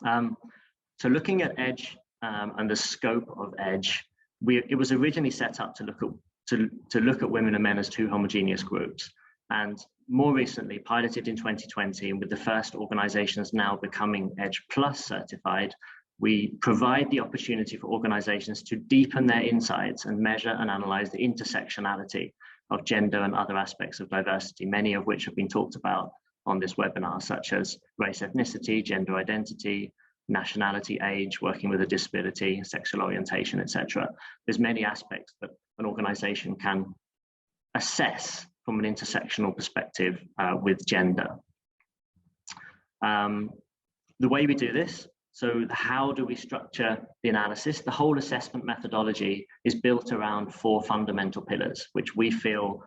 So looking at Edge and the scope of Edge, it was originally set up to look at women and men as two homogeneous groups. And more recently, piloted in 2020, and with the first organizations now becoming Edge Plus certified, we provide the opportunity for organizations to deepen their insights and measure and analyze the intersectionality of gender and other aspects of diversity, many of which have been talked about on this webinar, such as race, ethnicity, gender identity, nationality, age, working with a disability, sexual orientation, etc. There's many aspects that an organization can assess from an intersectional perspective with gender. The way we do this, so how do we structure the analysis? The whole assessment methodology is built around 4 fundamental pillars, which we feel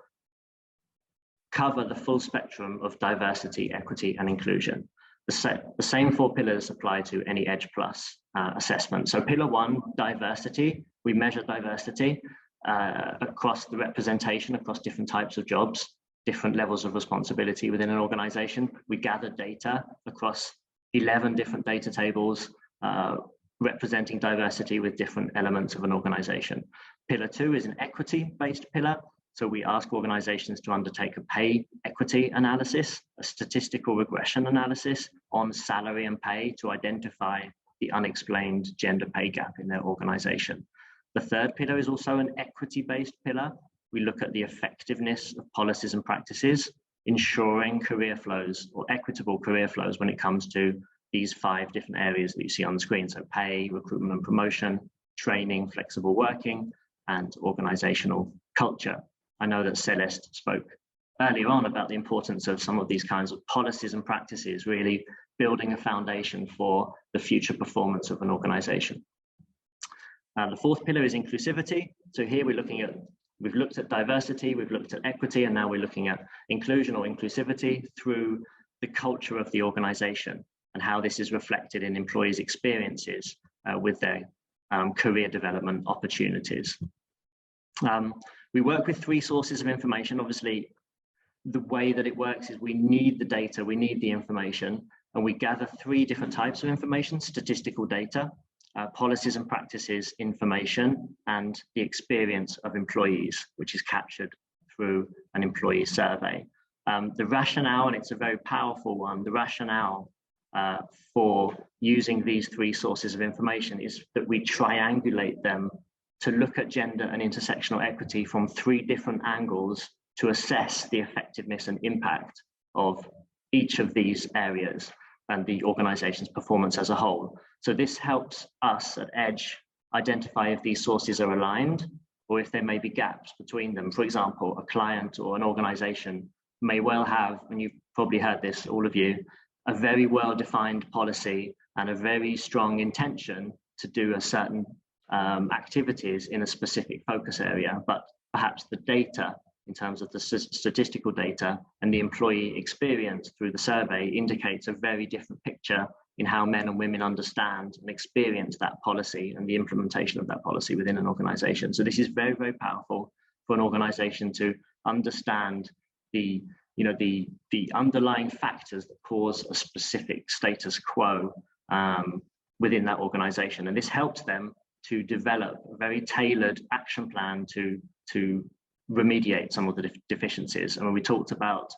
cover the full spectrum of diversity, equity, and inclusion. The same 4 pillars apply to any Edge Plus assessment. So pillar 1, diversity. We measure diversity across the representation, across different types of jobs, different levels of responsibility within an organization. We gather data across 11 different data tables representing diversity with different elements of an organization. Pillar 2 is an equity-based pillar. So we ask organizations to undertake a pay equity analysis, a statistical regression analysis on salary and pay to identify the unexplained gender pay gap in their organization. The third pillar is also an equity-based pillar. We look at the effectiveness of policies and practices, ensuring career flows or equitable career flows when it comes to these 5 different areas that you see on the screen. So pay, recruitment and promotion, training, flexible working, and organizational culture. I know that Celeste spoke earlier on about the importance of some of these kinds of policies and practices, really building a foundation for the future performance of an organization. The 4th pillar is inclusivity. So here we've looked at diversity, we've looked at equity, and now we're looking at inclusion or inclusivity through the culture of the organization and how this is reflected in employees' experiences with their career development opportunities. We work with 3 sources of information. Obviously, the way that it works is we need the data, we need the information, and we gather 3 different types of information: statistical data, policies and practices information, and the experience of employees, which is captured through an employee survey. The rationale, and it's a very powerful one, the rationale for using these 3 sources of information is that we triangulate them to look at gender and intersectional equity from 3 different angles to assess the effectiveness and impact of each of these areas and the organization's performance as a whole. So this helps us at Edge identify if these sources are aligned or if there may be gaps between them. For example, a client or an organization may well have, and you've probably heard this, all of you, a very well-defined policy and a very strong intention to do a certain activities in a specific focus area, but perhaps the data in terms of the statistical data and the employee experience through the survey indicates a very different picture in how men and women understand and experience that policy and the implementation of that policy within an organization. So this is very, very powerful for an organization to understand the underlying factors that cause a specific status quo within that organization. And this helps them to develop a very tailored action plan to remediate some of the deficiencies. And when we talked about,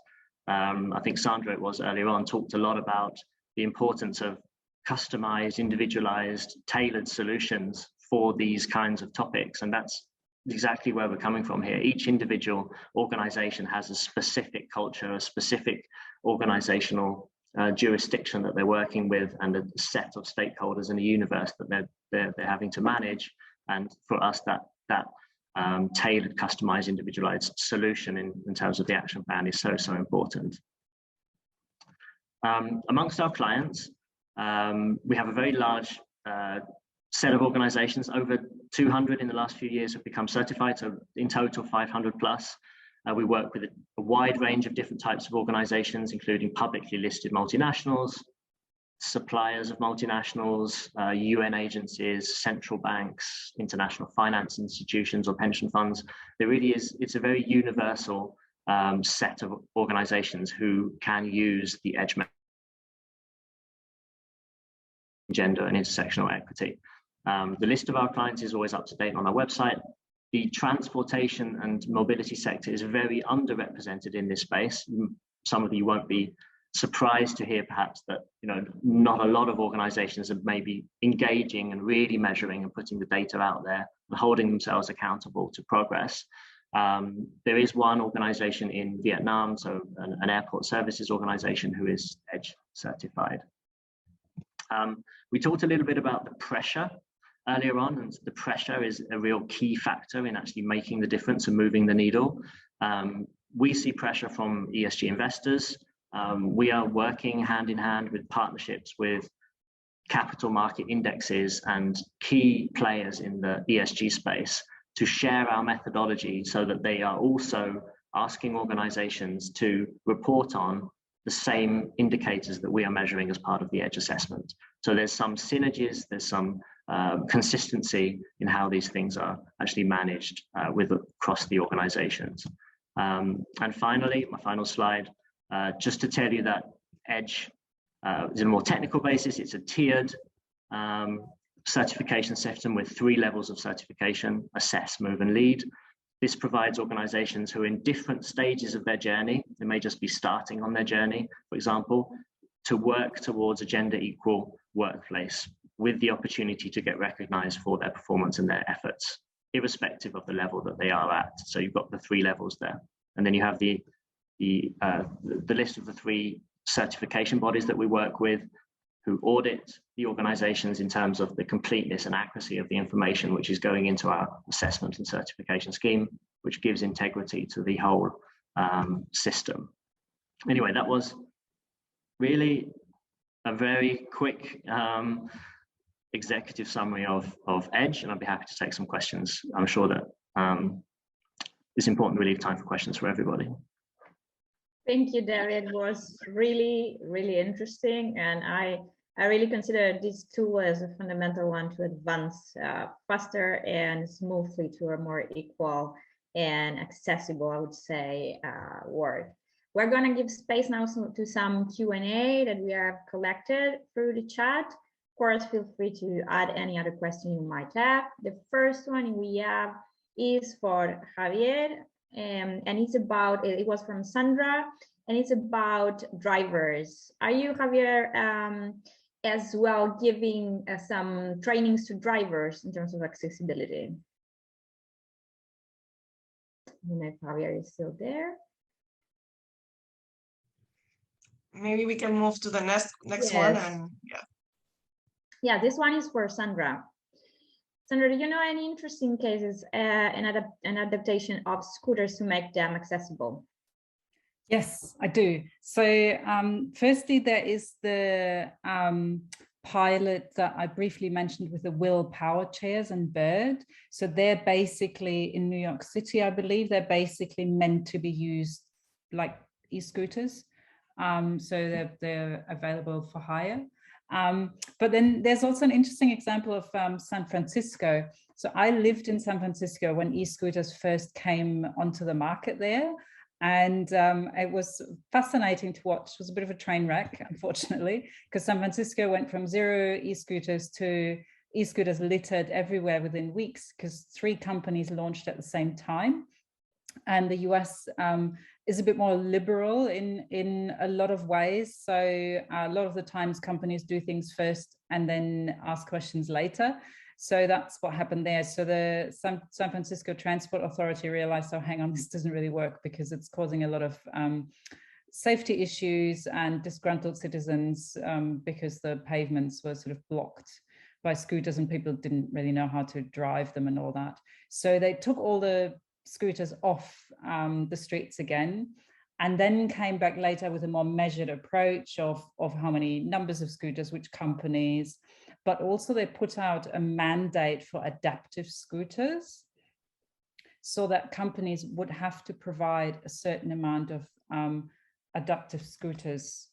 I think Sandra, it was earlier on, talked a lot about the importance of customized, individualized, tailored solutions for these kinds of topics. And that's exactly where we're coming from here. Each individual organization has a specific culture, a specific organizational jurisdiction that they're working with, and a set of stakeholders in a universe that they're having to manage. And for us, that tailored, customized, individualized solution in terms of the action plan is so important. Amongst our clients, we have a very large set of organizations. Over 200 in the last few years have become certified, so in total 500 plus. We work with a wide range of different types of organizations, including publicly listed multinationals, suppliers of multinationals, UN agencies, central banks, international finance institutions, or pension funds. There really is, it's a very universal set of organizations who can use the EDGE gender and intersectional equity. The list of our clients is always up to date on our website. The transportation and mobility sector is very underrepresented in this space. Some of you won't be surprised to hear perhaps that, you know, not a lot of organizations are maybe engaging and really measuring and putting the data out there and holding themselves accountable to progress. There is one organization in Vietnam, so an airport services organization, who is EDGE certified. We talked a little bit about the pressure earlier on, and the pressure is a real key factor in actually making the difference and moving the needle. We see pressure from ESG investors. We are working hand in hand with partnerships with capital market indexes and key players in the ESG space to share our methodology so that they are also asking organizations to report on the same indicators that we are measuring as part of the EDGE assessment. So there's some synergies, there's some consistency in how these things are actually managed across the organizations. And finally, my final slide, just to tell you that EDGE is a more technical basis. It's a tiered certification system with 3 levels of certification: assess, move, and lead. This provides organizations who are in different stages of their journey, they may just be starting on their journey, for example, to work towards a gender equal workplace with the opportunity to get recognized for their performance and their efforts, irrespective of the level that they are at. So you've got the 3 levels there. And then you have the list of the 3 certification bodies that we work with, who audit the organizations in terms of the completeness and accuracy of the information which is going into our assessment and certification scheme, which gives integrity to the whole system. Anyway, that was really a very quick executive summary of EDGE, and I'd be happy to take some questions. I'm sure that it's important to leave time for questions for everybody. Thank you, David. It was really, really interesting, and I really consider this tool as a fundamental one to advance faster and smoothly to a more equal and accessible, I would say, world. We're going to give space now to some Q&A that we have collected through the chat. Of course, feel free to add any other question you might have. The first one we have is for Javier, and it's about, it was from Sandra, and it's about drivers. Are you, Javier, as well giving some trainings to drivers in terms of accessibility? I don't know if Javier is still there. Maybe we can move to the next Yes. one, and yeah. Yeah, this one is for Sandra. Sandra, do you know any interesting cases an adaptation of scooters to make them accessible? Yes, I do. So firstly, there is the pilot that I briefly mentioned with the Will Power Chairs and Bird. So they're basically in New York City, I believe. They're basically meant to be used like e-scooters. So they're available for hire. But then there's also an interesting example of San Francisco. So I lived in San Francisco when e-scooters first came onto the market there. And it was fascinating to watch. It was a bit of a train wreck, unfortunately, because San Francisco went from 0 e-scooters to e-scooters littered everywhere within weeks, because 3 companies launched at the same time. And the US is a bit more liberal in a lot of ways. So a lot of the times companies do things first and then ask questions later. So that's what happened there. So the San Francisco Transport Authority realized, oh, hang on, this doesn't really work because it's causing a lot of safety issues and disgruntled citizens because the pavements were sort of blocked by scooters and people didn't really know how to drive them and all that. So they took all the scooters off the streets again, and then came back later with a more measured approach of how many numbers of scooters, which companies, but also they put out a mandate for adaptive scooters, so that companies would have to provide a certain amount of adaptive scooters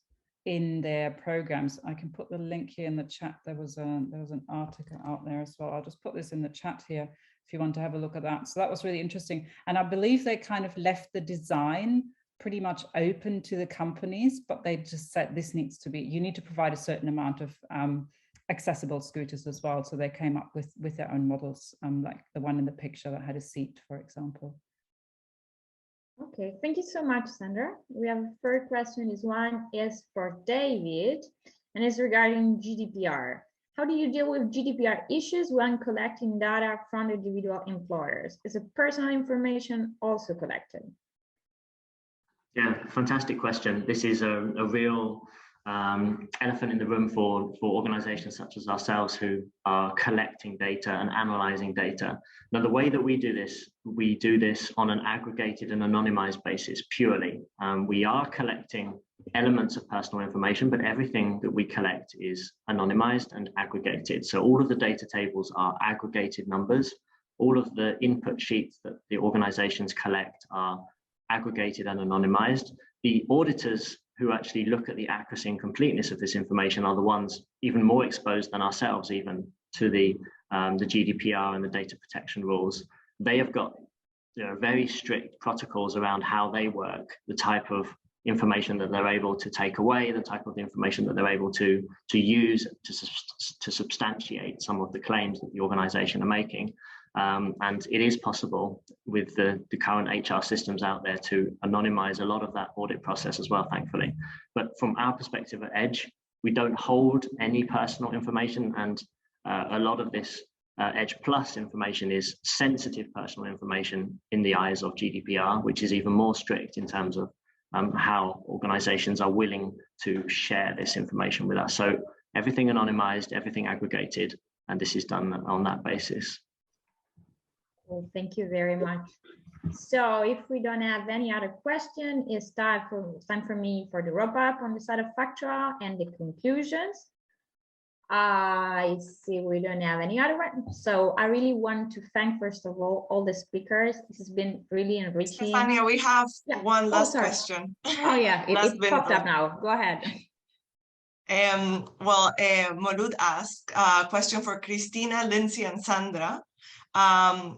in their programs. I can put the link here in the chat. There was an article out there as well. I'll just put this in the chat here if you want to have a look at that. So that was really interesting. And I believe they kind of left the design pretty much open to the companies, but they just said this needs to be, you need to provide a certain amount of accessible scooters as well. So they came up with their own models, like the one in the picture that had a seat, for example. Okay, thank you so much, Sandra. We have a third question. This one is for David, and it's regarding GDPR. How do you deal with GDPR issues when collecting data from individual employers? Is the personal information also collected? Yeah, fantastic question. This is a real elephant in the room for organizations such as ourselves who are collecting data and analyzing data. Now, the way that we do this on an aggregated and anonymized basis purely. We are collecting elements of personal information, but everything that we collect is anonymized and aggregated. So all of the data tables are aggregated numbers. All of the input sheets that the organizations collect are aggregated and anonymized. The auditors who actually look at the accuracy and completeness of this information are the ones even more exposed than ourselves even to the GDPR and the data protection rules. They have got very strict protocols around how they work, the type of information that they're able to take away, the type of information that they're able to use to substantiate some of the claims that the organization are making. And it is possible with the current HR systems out there to anonymize a lot of that audit process as well, thankfully. But from our perspective at Edge, we don't hold any personal information, and a lot of this Edge Plus information is sensitive personal information in the eyes of GDPR, which is even more strict in terms of how organizations are willing to share this information with us. So everything anonymized, everything aggregated, and this is done on that basis. Well, thank you very much. So if we don't have any other question, it's time for me for the wrap up on the side of Factual and the conclusions. I see we don't have any other one. So I really want to thank, first of all the speakers. This has been really enriching. Stefania, we have one last question. Oh yeah, it popped up now. Go ahead. Maulud asked a question for Cristina, Lindsay, and Sandra.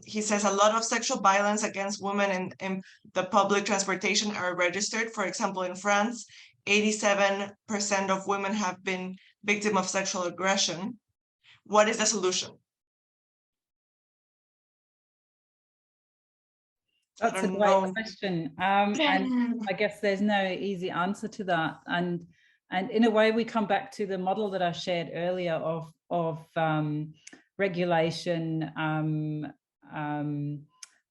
He says a lot of sexual violence against women in the public transportation are registered. For example, in France, 87% of women have been victim of sexual aggression. What is the solution? That's a great question. And I guess there's no easy answer to that. And in a way, we come back to the model that I shared earlier of regulation,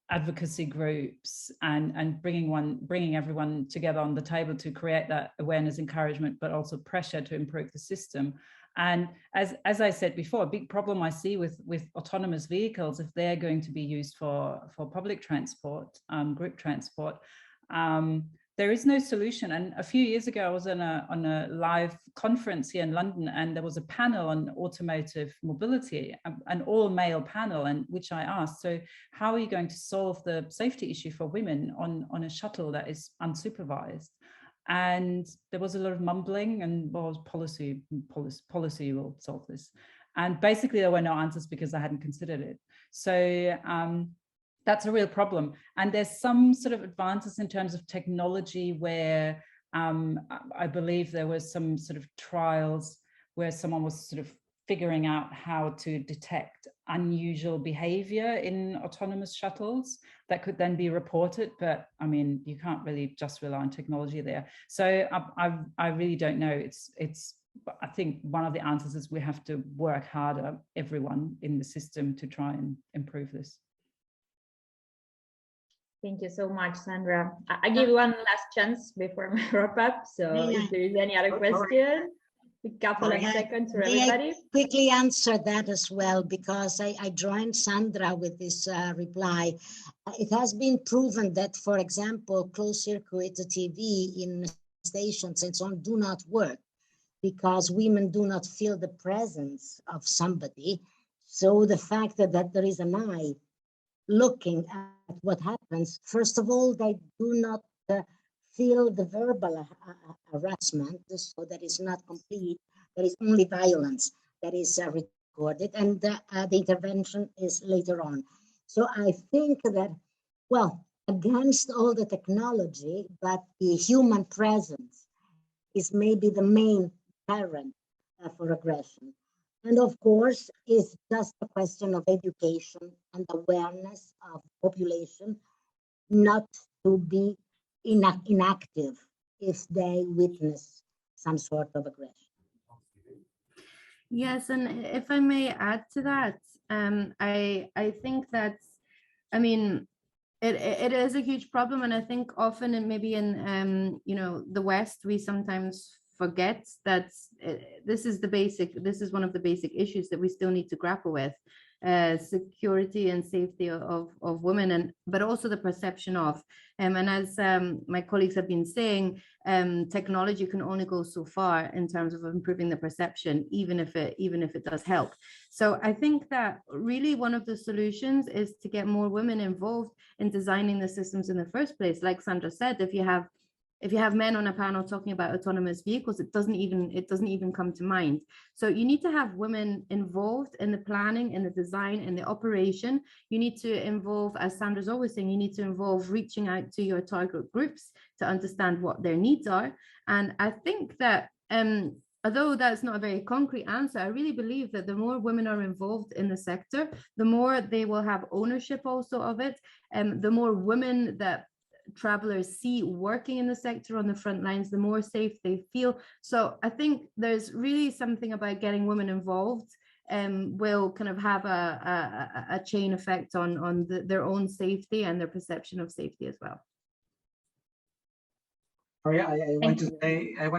advocacy groups, and bringing everyone together on the table to create that awareness, encouragement, but also pressure to improve the system. And as I said before, a big problem I see with autonomous vehicles, if they're going to be used for public transport, group transport, there is no solution. And a few years ago, I was on a live conference here in London, and there was a panel on automotive mobility, an all-male panel, and which I asked, so how are you going to solve the safety issue for women on a shuttle that is unsupervised? And there was a lot of mumbling, and policy will solve this. And basically there were no answers because I hadn't considered it. So that's a real problem. And there's some sort of advances in terms of technology where I believe there was some sort of trials where someone was sort of figuring out how to detect unusual behavior in autonomous shuttles that could then be reported. But I mean, you can't really just rely on technology there. So I really don't know. I think one of the answers is we have to work harder, everyone in the system, to try and improve this. Thank you so much, Sandra. I give you one last chance before my wrap up. So if there is any other question, a couple of seconds for everybody. I quickly answer that as well, because I joined Sandra with this reply. It has been proven that, for example, closed circuit TV in stations and so on do not work. because women do not feel the presence of somebody. So the fact that there is an eye looking at what happens, first of all, they do not feel the verbal harassment, so that is not complete. There is only violence that is recorded, and the intervention is later on. So I think that, well, against all the technology, but the human presence is maybe the main parent for aggression. And of course, it's just a question of education and awareness of population not to be inactive if they witness some sort of aggression. Yes, and if I may add to that, I think that, I mean, it is a huge problem, and I think often, and maybe in the West, we sometimes forget that this is one of the basic issues that we still need to grapple with, security and safety of women, but also the perception of, and as my colleagues have been saying, technology can only go so far in terms of improving the perception, even if it does help. So I think that really one of the solutions is to get more women involved in designing the systems in the first place. Like Sandra said, if you have men on a panel talking about autonomous vehicles, it doesn't even come to mind. So you need to have women involved in the planning, in the design, in the operation. You need to involve, as Sandra's always saying, you need to involve reaching out to your target groups to understand what their needs are. And I think that although that's not a very concrete answer, I really believe that the more women are involved in the sector, the more they will have ownership also of it, and the more women that travelers see working in the sector on the front lines, the more safe they feel. So I think there's really something about getting women involved will kind of have a chain effect on their own safety and their perception of safety as well. I want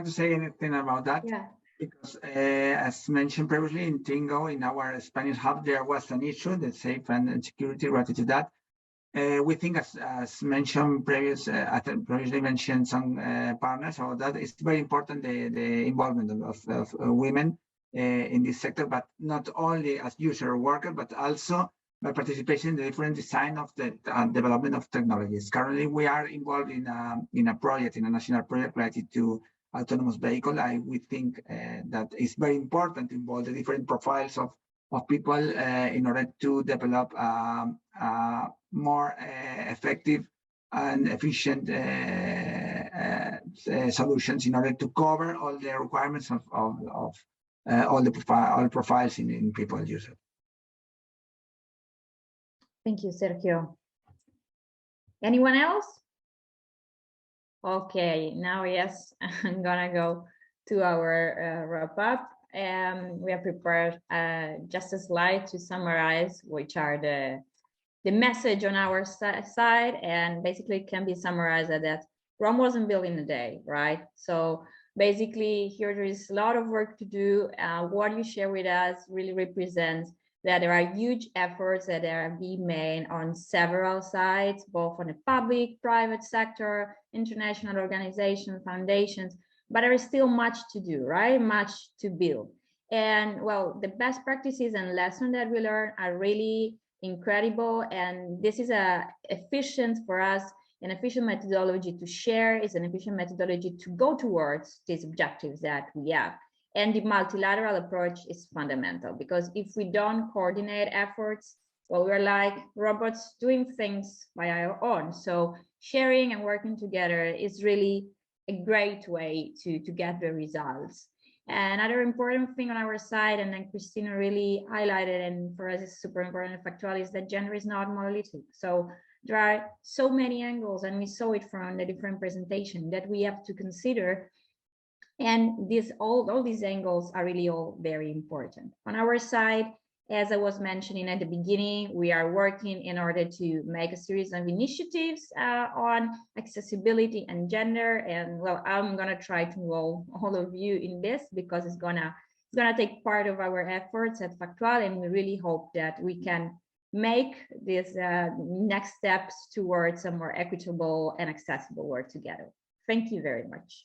to say anything about that. Yeah. Because as mentioned previously in Tingo, in our Spanish hub, there was an issue, the safe and security related to that. We think, as mentioned previously mentioned some partners, so that is very important, the involvement of women in this sector, but not only as user or worker, but also by participation in the different design of the development of technologies. Currently, we are involved in a project, in a national project related to autonomous vehicle. We think that it's very important to involve the different profiles of people in order to develop more effective and efficient solutions in order to cover all the requirements of all the profiles in people users. Thank you, Sergio. Anyone else? Okay, now yes, I'm gonna go to our wrap up. We have prepared just a slide to summarize which are the message on our side, and basically it can be summarized that Rome wasn't built in a day, right? So basically here there is a lot of work to do. What you share with us really represents that there are huge efforts that are being made on several sides, both on the public, private sector, international organizations, foundations, but there is still much to do, right? Much to build. And well, the best practices and lessons that we learn are really incredible. And this is efficient for us, an efficient methodology to share, is an efficient methodology to go towards these objectives that we have. And the multilateral approach is fundamental, because if we don't coordinate efforts, well, we're like robots doing things by our own. So sharing and working together is really a great way to get the results. Another important thing on our side, and then Christina really highlighted, and for us it's super important and factual, is that gender is not monolithic. So there are so many angles, and we saw it from the different presentation, that we have to consider. And all these angles are really all very important. On our side, as I was mentioning at the beginning, we are working in order to make a series of initiatives on accessibility and gender. And well, I'm gonna try to involve all of you in this, because it's gonna take part of our efforts at Factual, and we really hope that we can make these next steps towards a more equitable and accessible world together. Thank you very much.